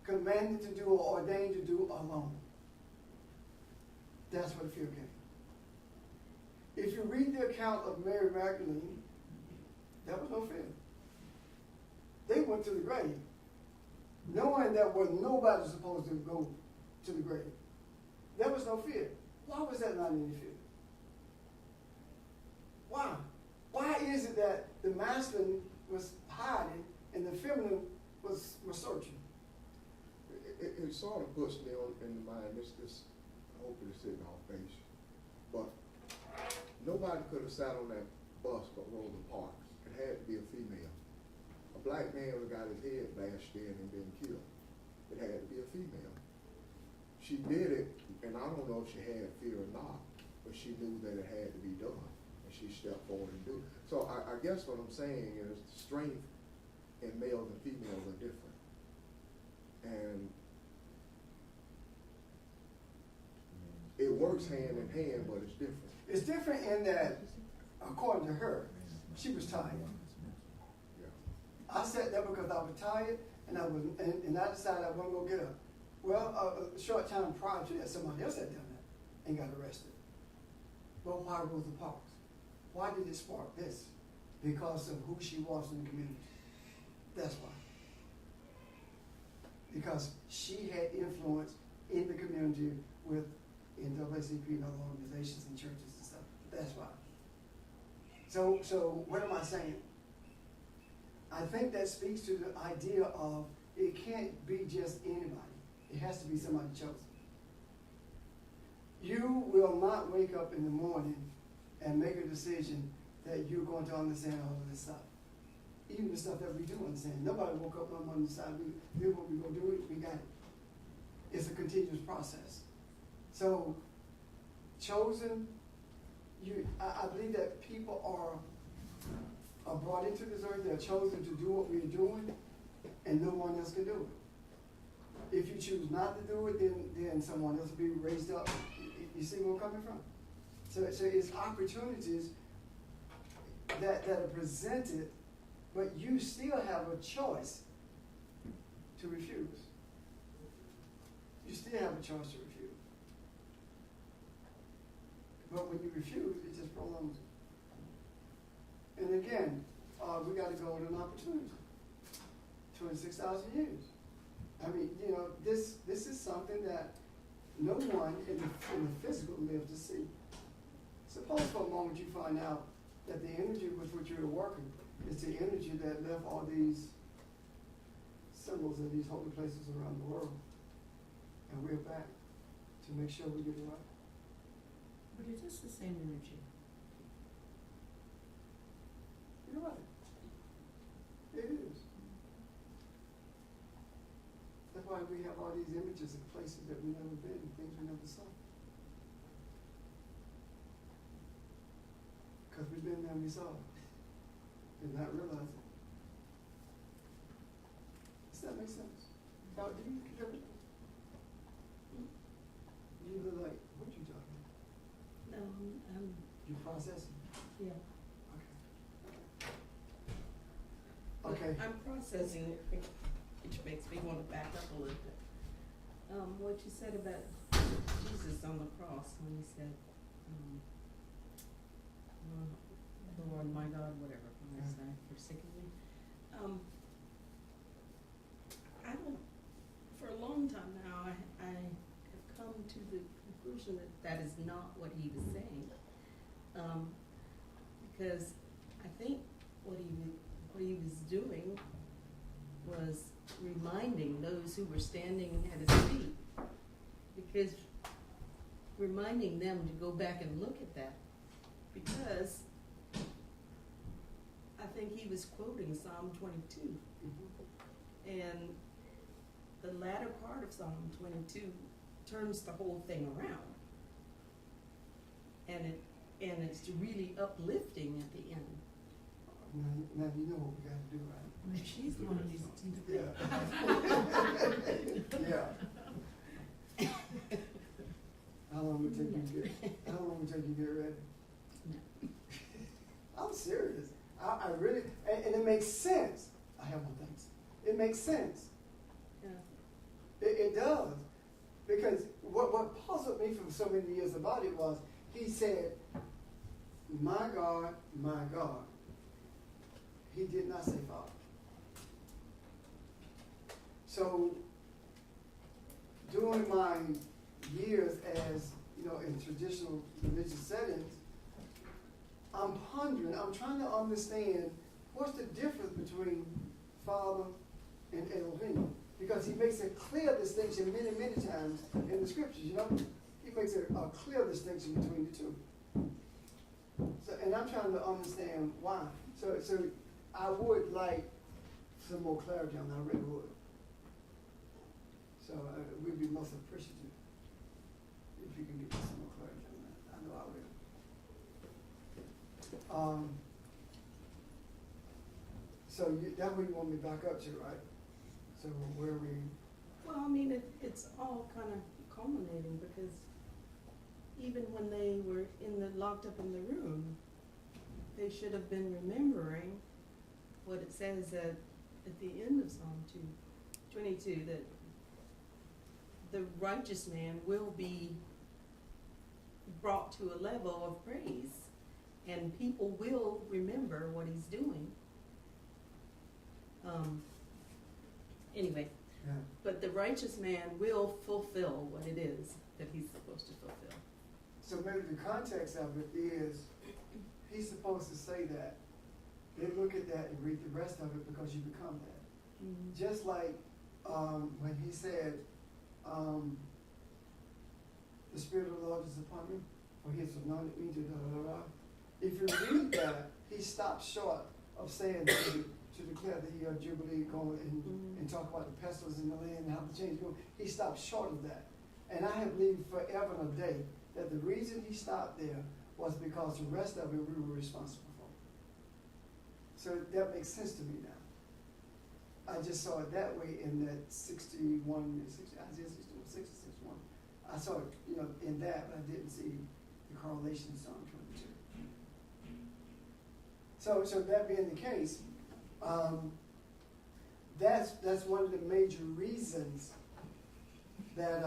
commanded to do or ordained to do alone. That's what fear came. If you read the account of Mary Magdalene, there was no fear. They went to the grave, knowing that was nobody supposed to go to the grave. There was no fear. Why was that not any fear? Why? Why is it that the masculine was hiding and the feminine was searching? It sort of puts me in the mind, this I hope it's sitting off base, but nobody could have sat on that bus but Rosa Parks. It had to be a female. A black man would have got his head bashed in and been killed. It had to be a female. She did it, and I don't know if she had fear or not, but she knew that it had to be done, and she stepped forward and did it. So I guess what I'm saying is the strength in males and females are different. And it works hand in hand, but it's different. It's different in that, according to her, she was tired. Yeah. I sat there because I was tired, and I decided I wasn't going to get up. Well, a short time prior to that, somebody else sat down there and got arrested. Well, why Rosa Parks? Why did it spark this? Because of who she was in the community. That's why. Because she had influence in the community with NAACP and other organizations and churches and stuff. That's why. So what am I saying? I think that speaks to the idea of it can't be just anybody. It has to be somebody chosen. You will not wake up in the morning and make a decision that you're going to understand all of this stuff. Even the stuff that we do understand. Nobody woke up one morning and decided this is what we're going to do. We got it. It's a continuous process. So, chosen, I believe that people are brought into this earth. They're chosen to do what we're doing, and no one else can do it. If you choose not to do it, then someone else will be raised up. You see where I'm coming from? So it's opportunities that are presented, but you still have a choice to refuse. You still have a choice to refuse. But when you refuse, it just prolongs it. And again, we got a golden opportunity. 26,000 years. I mean, you know, this is something that no one in the physical lived to see. Suppose for a moment you find out that the energy with which you're working is the energy that left all these symbols in these holy places around the world. And we're back to make sure we get it right. But it is the same energy. You're right. It is. That's why we have all these images of places that we've never been, things we never saw. Because we've been there and we saw it. Did not realize it. Does that make sense? Now, do you get it? You look like, what you talking about? No, You processing? yeah. Okay. I'm processing it, which makes me want to back up a little bit. What you said about Jesus on the cross when he said, Lord, my God, whatever, when I say, forsaken me. I don't, for a long time now, I have come to the conclusion that that is not what he was saying. Because I think what he was doing was reminding those who were standing at his feet, because reminding them to go back and look at that, because I think he was quoting Psalm 22, and the latter part of Psalm 22 turns the whole thing around, and it's really uplifting at the end. Now you know what we got to do, right? Well, she's the one who needs to Yeah. Yeah. How long would it take you to get ready? No. I'm serious. I really, and it makes sense. I have one thing. It makes sense. Yeah. It does. Because what puzzled me for so many years about it was, he said, my God, my God. He did not say Father. So, during my years as, you know, in traditional religious settings, I'm pondering, I'm trying to understand what's the difference between Father and Elohim. Because he makes a clear distinction many, many times in the scriptures, you know? He makes a clear distinction between the two. So, and I'm trying to understand why. So I would like some more clarity on that. I really would. So we'd be most appreciative if you can give us some more clarity on that. I know I will. So that's where you want me back up to, right? So where we? Well, I mean, it's all kind of culminating, because even when they were locked up in the room, they should have been remembering what it says at the end of Psalm 22, that the righteous man will be brought to a level of praise, and people will remember what he's doing. Anyway, Yeah. but the righteous man will fulfill what it is that he's supposed to fulfill. So maybe the context of it is, he's supposed to say that. They look at that and read the rest of it because you become that. Mm-hmm. Just like when he said, the Spirit of the Lord is upon me, for he has anointed me to da-da-da-da. If you read that, he stops short of saying to declare the year of Jubilee, going and talk about the pestilence in the land and how the change go. He stopped short of that. And I have believed forever and a day that the reason he stopped there was because the rest of it we were responsible for. So that makes sense to me now. I just saw it that way in that Isaiah 61, 61. I saw it, you know, in that, but I didn't see the correlation in Psalm 22. So that being the case, that's one of the major reasons that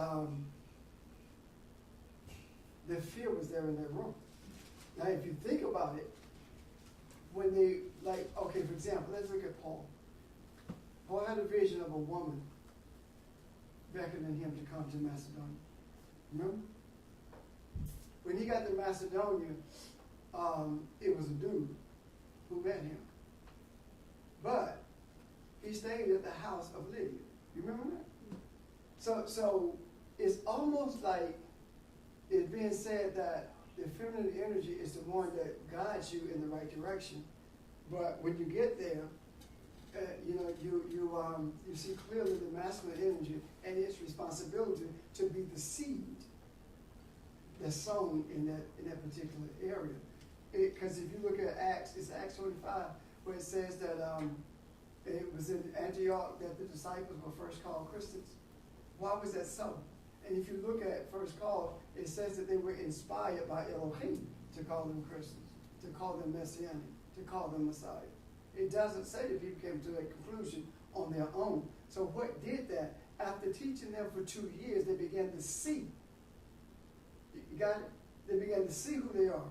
the fear was there in that room. Now, if you think about it, when they, like, okay, for example, let's look at Paul. Paul had a vision of a woman beckoning him to come to Macedonia. Remember? When he got to Macedonia, it was a dude who met him. But he stayed at the house of Lydia. You remember that? So it's almost like it's being said that the feminine energy is the one that guides you in the right direction. But when you get there, you see clearly the masculine energy and its responsibility to be the seed that's sown in that particular area. Because if you look at Acts, it's Acts 25, where it says that it was in Antioch that the disciples were first called Christians. Why was that so? And if you look at first call, it says that they were inspired by Elohim to call them Christians, to call them Messianic, to call them Messiah. It doesn't say that people came to that conclusion on their own. So what did that? After teaching them for 2 years, they began to see. You got it? They began to see who they are.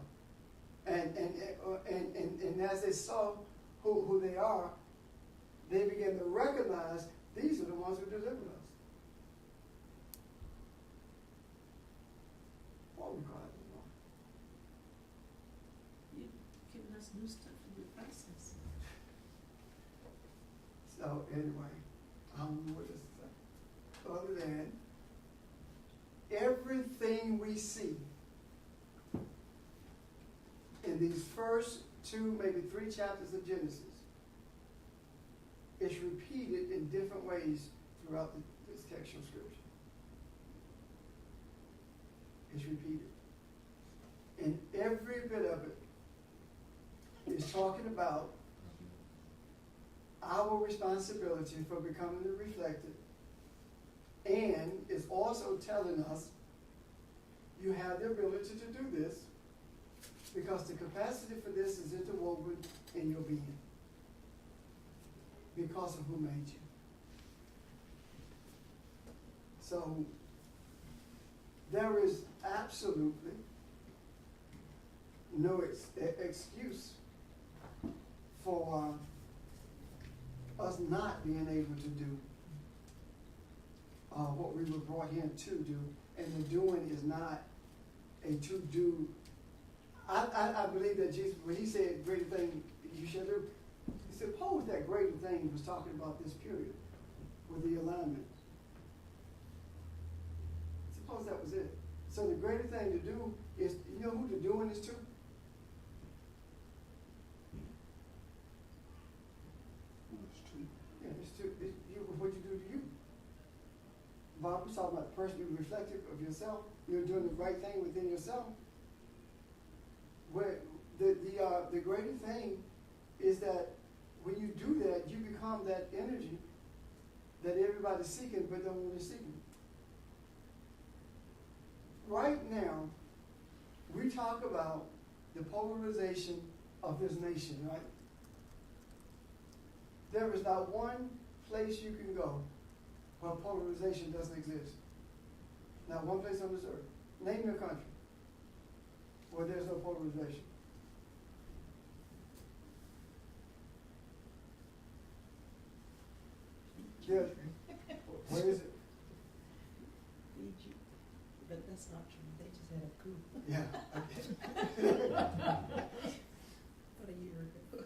And as they saw who they are, they began to recognize these are the ones who delivered us. What we call it? You're giving us new stuff in the process. So anyway, I don't know what to say. Other than everything we see in these first 2, maybe 3 chapters of Genesis is repeated in different ways throughout this textual scripture. It's repeated. And every bit of it is talking about our responsibility for becoming the reflected, and it's also telling us you have the ability to do this because the capacity for this is interwoven in your being because of who made you. So there is absolutely no excuse for us not being able to do what we were brought here to do, and the doing is not a to do. I believe that Jesus, when he said greater thing you shall do, he suppose that greater thing he was talking about this period with the alignment. Suppose that was it. So the greater thing to do is, you know who the doing is to? Yeah, it's what you do to you. Bob was talking about the person you're reflective of yourself. You're doing the right thing within yourself. Where the greater thing is that when you do that, you become that energy that everybody's seeking but don't really seeking. Right now, we talk about the polarization of this nation, right? There is not one place you can go where polarization doesn't exist. Not one place on this earth. Name your country where there's no polarization. Yeah. Where is it? Egypt. But that's not true. They just had a coup. Yeah. About a year ago.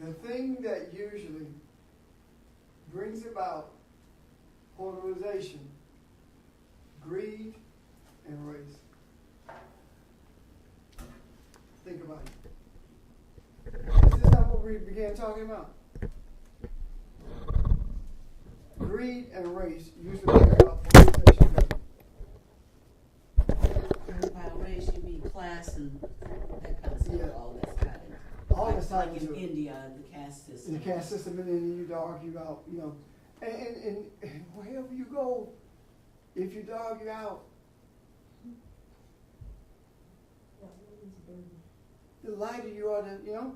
The thing that usually brings about polarization, greed, and race. Think about it. Is this not what we began talking about? Greed and race usually bring about polarization. And by race, you mean class and that kind of stuff, Yeah. all that's got it. All that's like tied in into it. India, the caste system. In the caste system, and then you argue out, you know, and wherever you go, if you argue out, the lighter you are, the.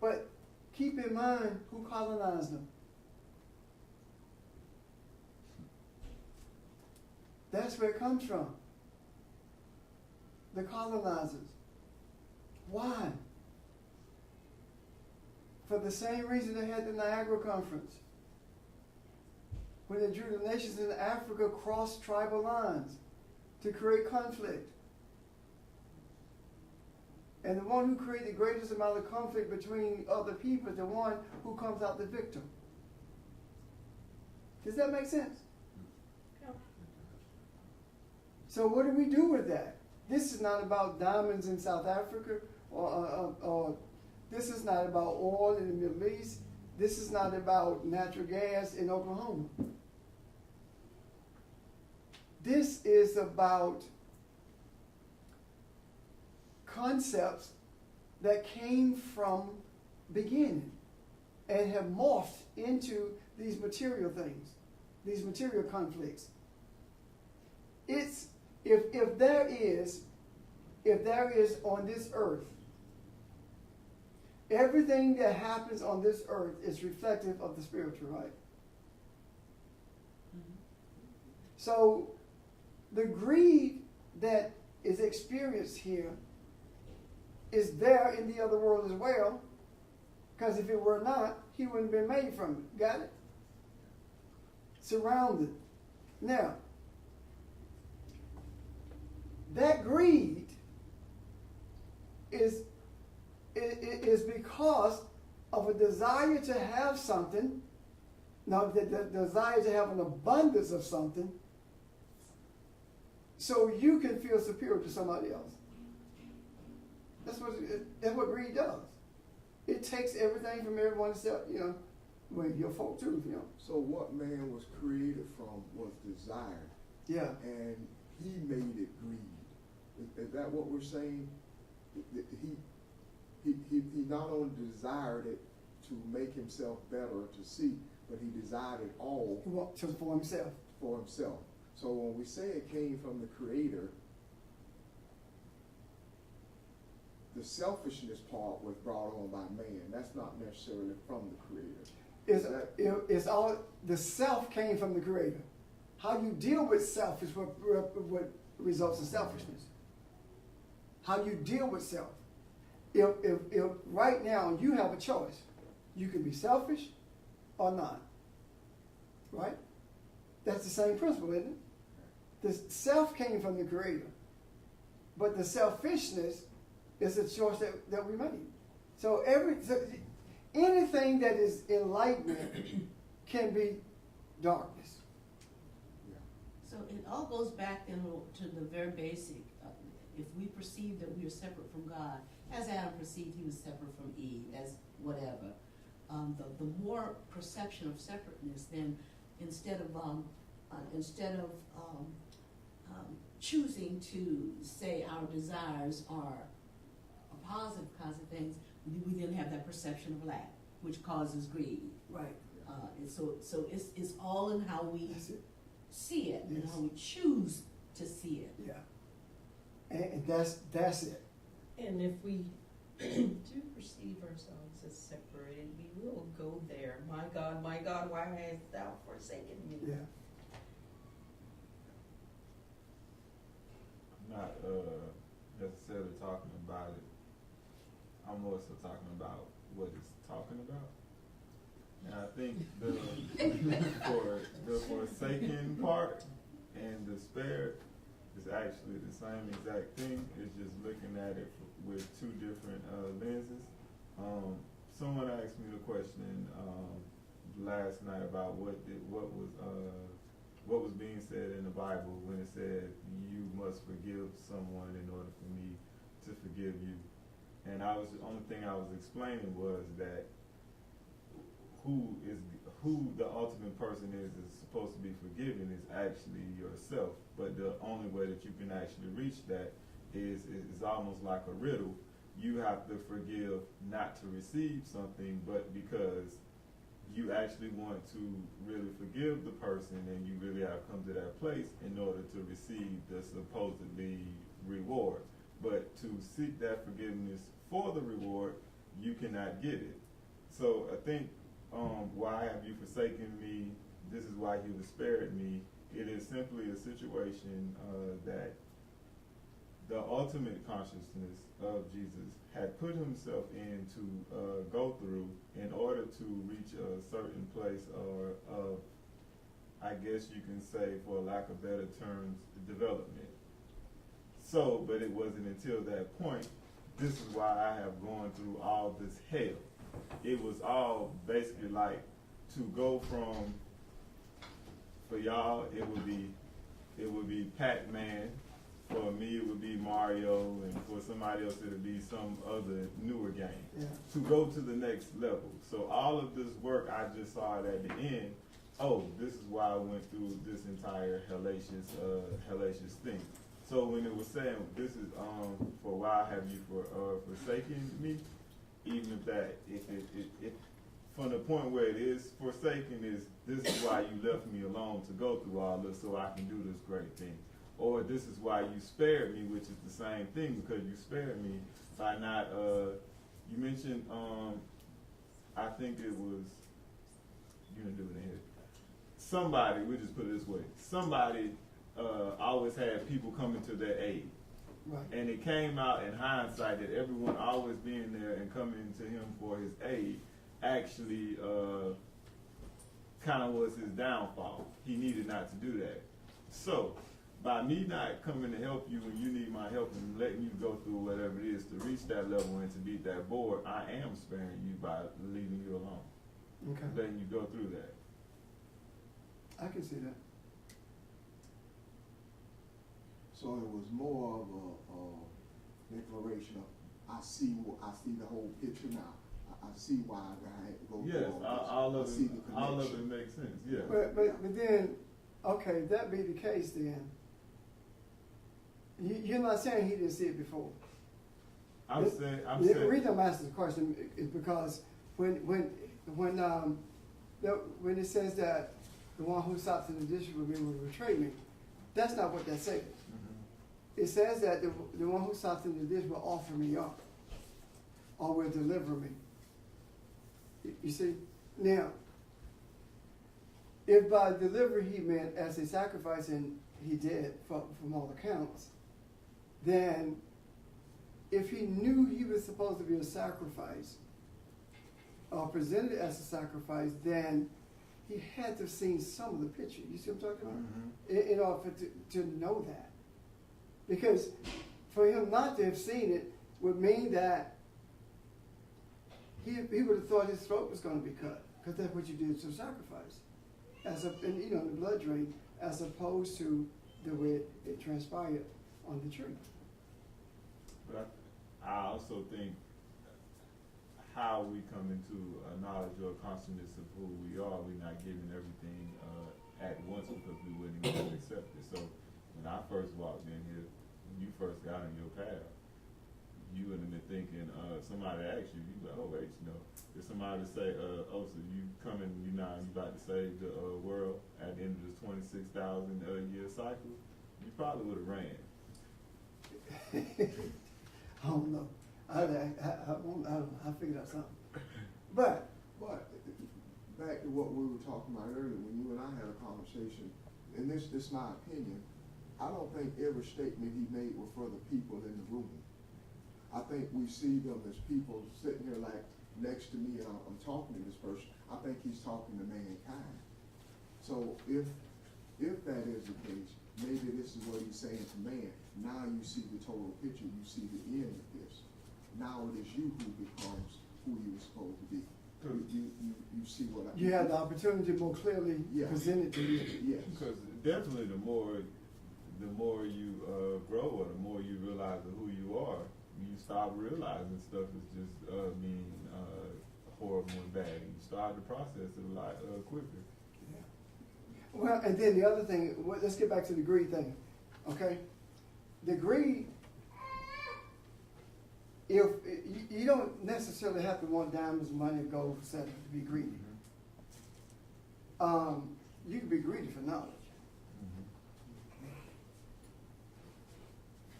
But keep in mind who colonized them. That's where it comes from. The colonizers. Why? For the same reason they had the Niagara Conference. When they drew the nations in Africa crossed tribal lines to create conflict. And the one who created the greatest amount of conflict between other people is the one who comes out the victim. Does that make sense? Yeah. So what do we do with that? This is not about diamonds in South Africa, or this is not about oil in the Middle East. This is not about natural gas in Oklahoma. This is about concepts that came from beginning and have morphed into these material things, these material conflicts. It's if there is on this earth, everything that happens on this earth is reflective of the spiritual, right? So the greed that is experienced here is there in the other world as well, because if it were not, he wouldn't have been made from it. Got it? Surrounded. Now, that greed is because of a desire to have something, now the desire to have an abundance of something, so you can feel superior to somebody else. That's what greed does. It takes everything from everyone except, well, your folk too, So what man was created from was desire, Yeah. and he made it greed. Is that what we're saying? He not only desired it to make himself better to see, but he desired it all For himself. for himself. So when we say it came from the Creator, the selfishness part was brought on by man. That's not necessarily from the Creator. It's all, the self came from the Creator. How you deal with self is what results in selfishness. How you deal with self. If right now you have a choice, you can be selfish or not. Right? That's the same principle, isn't it? The self came from the Creator. But the selfishness is a choice that we made. So anything that is enlightenment can be darkness. So it all goes back then to the very basic. If we perceive that we are separate from God, as Adam perceived he was separate from Eve, as whatever, the more perception of separateness, then instead of choosing to say our desires are a positive kinds of things, we then have that perception of lack, which causes greed. Right. And so it's all in how we see it and Yes. how we choose to see it. Yeah. And that's it. And if we do perceive ourselves as separated, we will go there. My God, why hast thou forsaken me? Yeah. I'm not necessarily talking about it. I'm more so talking about what it's talking about. And I think for the forsaken part and the spared is actually the same exact thing. It's just looking at it with two different lenses. Someone asked me the question last night about what was being said in the Bible when it said you must forgive someone in order for me to forgive you. And the only thing I was explaining was that who the ultimate person is supposed to be forgiven is actually yourself. But the only way that you can actually reach that is almost like a riddle. You have to forgive not to receive something, but because you actually want to really forgive the person, and you really have come to that place in order to receive the supposedly reward. But to seek that forgiveness for the reward, you cannot get it. So I think, why have you forsaken me? This is why you have spared me. It is simply a situation that the ultimate consciousness of Jesus had put himself in to go through in order to reach a certain place of, I guess you can say, for lack of better terms, development. So, but it wasn't until that point, this is why I have gone through all this hell. It was all basically like to go from, for y'all, it would be Pac-Man. For me, it would be Mario, and for somebody else, it would be some other newer game. Yeah. To go to the next level. So all of this work, I just saw it at the end. Oh, this is why I went through this entire hellacious thing. So when it was saying, this is for why have you forsaken me, even if that, if from the point where it is forsaken is, this is why you left me alone to go through all this so I can do this great thing. Or this is why you spared me, which is the same thing, because you spared me by not, you mentioned, I think it was, you didn't do it in here. Somebody, we just put it this way, somebody always had people coming to their aid. Right. And it came out in hindsight that everyone always being there and coming to him for his aid actually kind of was his downfall. He needed not to do that. So, by me not coming to help you when you need my help and letting you go through whatever it is to reach that level and to beat that board, I am sparing you by leaving you alone. Okay. Letting you go through that. I can see that. So it was more of a declaration of, I see the whole picture now. I see why I had to go Yes, through all I see the of it connection. makes sense, yeah. But then, okay, if that be the case then, you're not saying he didn't see it before. I'm saying, The reason I'm asking the question is because when it says that the one who stops in the district will be able to betray me, that's not what that says. Mhm. It says that the one who stops in the district will offer me up or will deliver me. You see? Now, if by delivery he meant as a sacrifice, and he did from all accounts, then if he knew he was supposed to be a sacrifice, or presented as a sacrifice, then he had to have seen some of the picture. You see what I'm talking about? Mhm. In order to know that. Because for him not to have seen it would mean that he would have thought his throat was going to be cut, because that's what you did to sacrifice, and the blood drain, as opposed to the way it transpired on the tree. But I also think how we come into a knowledge or consciousness of who we are, we're not giving everything at once because we wouldn't even accept it. So when I first walked in here, when you first got on your path, you wouldn't have been thinking, somebody asked you, you'd be like, oh wait, if somebody say, oh, so you coming, you about to save the world at the end of this 26,000 year cycle, you probably would have ran. I don't know. I figured out something. But back to what we were talking about earlier, when you and I had a conversation, and this is my opinion, I don't think every statement he made were for the people in the room. I think we see them as people sitting here like next to me, and I'm talking to this person. I think he's talking to mankind. So if that is the case, maybe this is what he's saying to man. Now you see the total picture. You see the end of this. Now it is you who becomes who you were supposed to be. You see what I mean? you have the opportunity to more clearly Yeah. present it to you. Yes. Because definitely the more you grow, or the more you realize of who you are, you start realizing stuff is just being horrible and bad. And you start the process a lot quicker. Well, and then the other thing, let's get back to the greed thing, okay? The greed, if you don't necessarily have to want diamonds, money, gold, etc. to be greedy. You can be greedy for knowledge.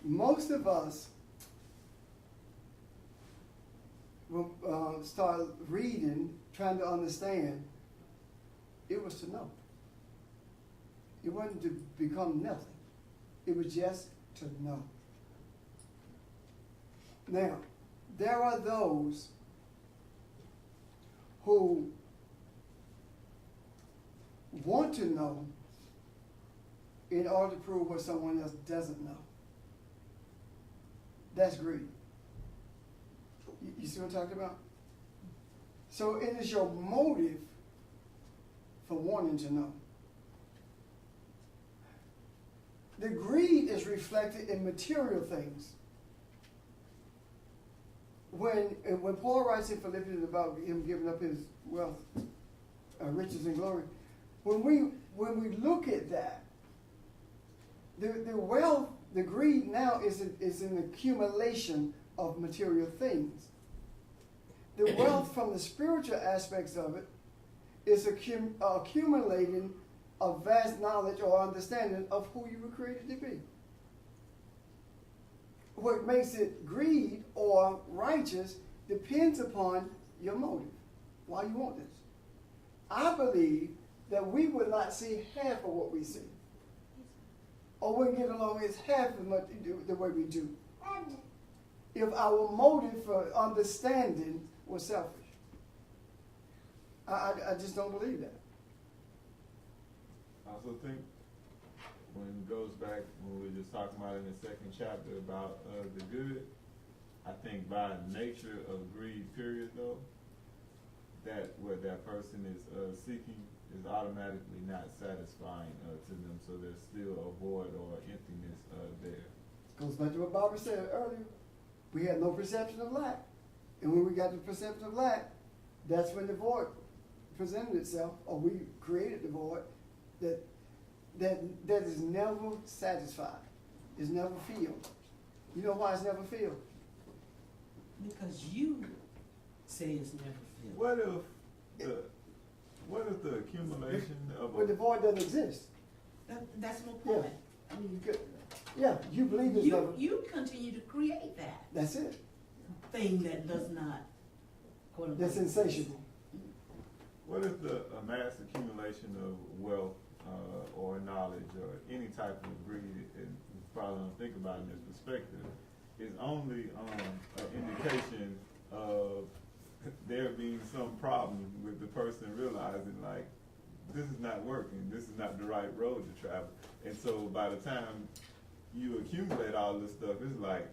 Mm-hmm. Most of us started reading, trying to understand, it was to know. It wasn't to become nothing. It was just to know. Now, there are those who want to know in order to prove what someone else doesn't know. That's greed. You see what I'm talking about? So it is your motive for wanting to know. The greed is reflected in material things. When Paul writes in Philippians about him giving up his wealth, riches and glory, when we look at that, the wealth, the greed now is an accumulation of material things. The wealth from the spiritual aspects of it is accumulating a vast knowledge or understanding of who you were created to be. What makes it greed or righteous depends upon your motive, why you want this. I believe that we will not see half of what we see, or wouldn't get along as half as much the way we do, if our motive for understanding was selfish. I just don't believe that. I also think when it goes back, when we were just talking about in the second chapter about the good, I think by nature of greed, period, though, that what that person is seeking is automatically not satisfying to them, so there's still a void or emptiness there. Goes back to what Barbara said earlier. We had no perception of lack. And when we got the perception of lack, that's when the void presented itself, or we created the void that is never satisfied. It's never filled. You know why it's never filled? Because you say it's never filled. What if the accumulation of When the void doesn't exist. That's my point. I mean, you could, you believe it's never. You continue to create that That's it. thing that does not. That's insatiable. What if the mass accumulation of wealth or knowledge or any type of greed, and you probably don't think about it in this perspective, is only an indication of there being some problem with the person realizing, like, this is not working, this is not the right road to travel. And so by the time you accumulate all this stuff, it's like,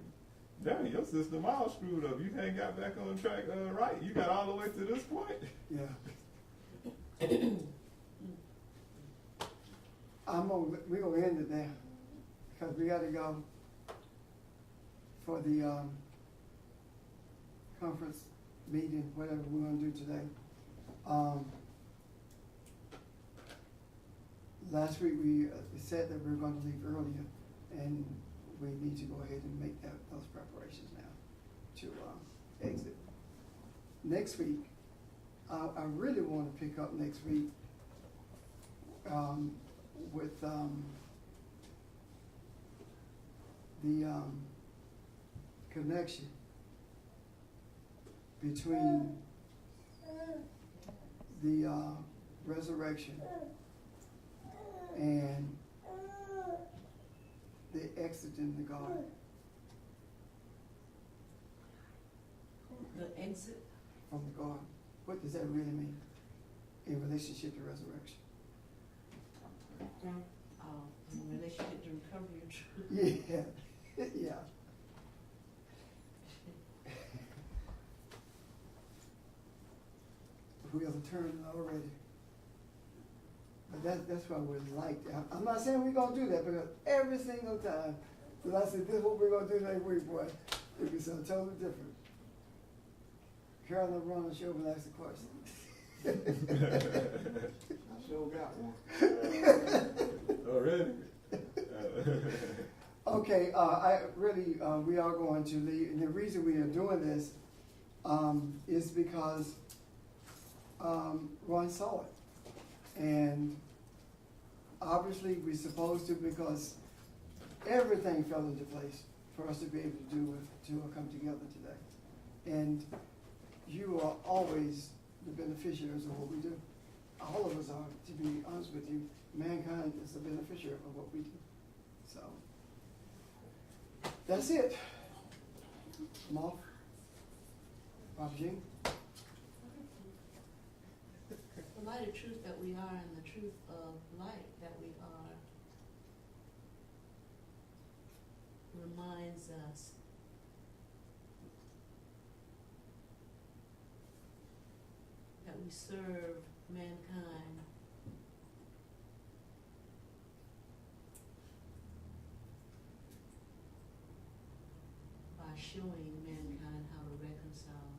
damn, your system all screwed up. You ain't got back on track right. You got all the way to this point. Yeah. We're gonna end it there because we gotta go for the conference meeting, whatever we're gonna do today. Last week we said that we were going to leave earlier, and we need to go ahead and make those preparations now to exit. Next week, I really want to pick up next week with the connection between the resurrection and the exit in the garden. The exit? From the garden. What does that really mean in relationship to resurrection? In relationship to recovery of truth. Yeah, yeah. We have turned already. But that's what we like. I'm not saying we're going to do that, because every single time that I said, this is what we're going to do next week, boy, it'd be something totally different. Carolyn run the show and ask a question. I sure got one. Already? Okay, we are going to leave, and the reason we are doing this is because Ron saw it. And obviously we're supposed to, because everything fell into place for us to be able to come together today. And you are always the beneficiaries of what we do. All of us are, to be honest with you. Mankind is the beneficiary of what we do. So, that's it. Mark? Bob Jean? The light of truth that we are and the truth of light that we are reminds us that we serve mankind by showing mankind how to reconcile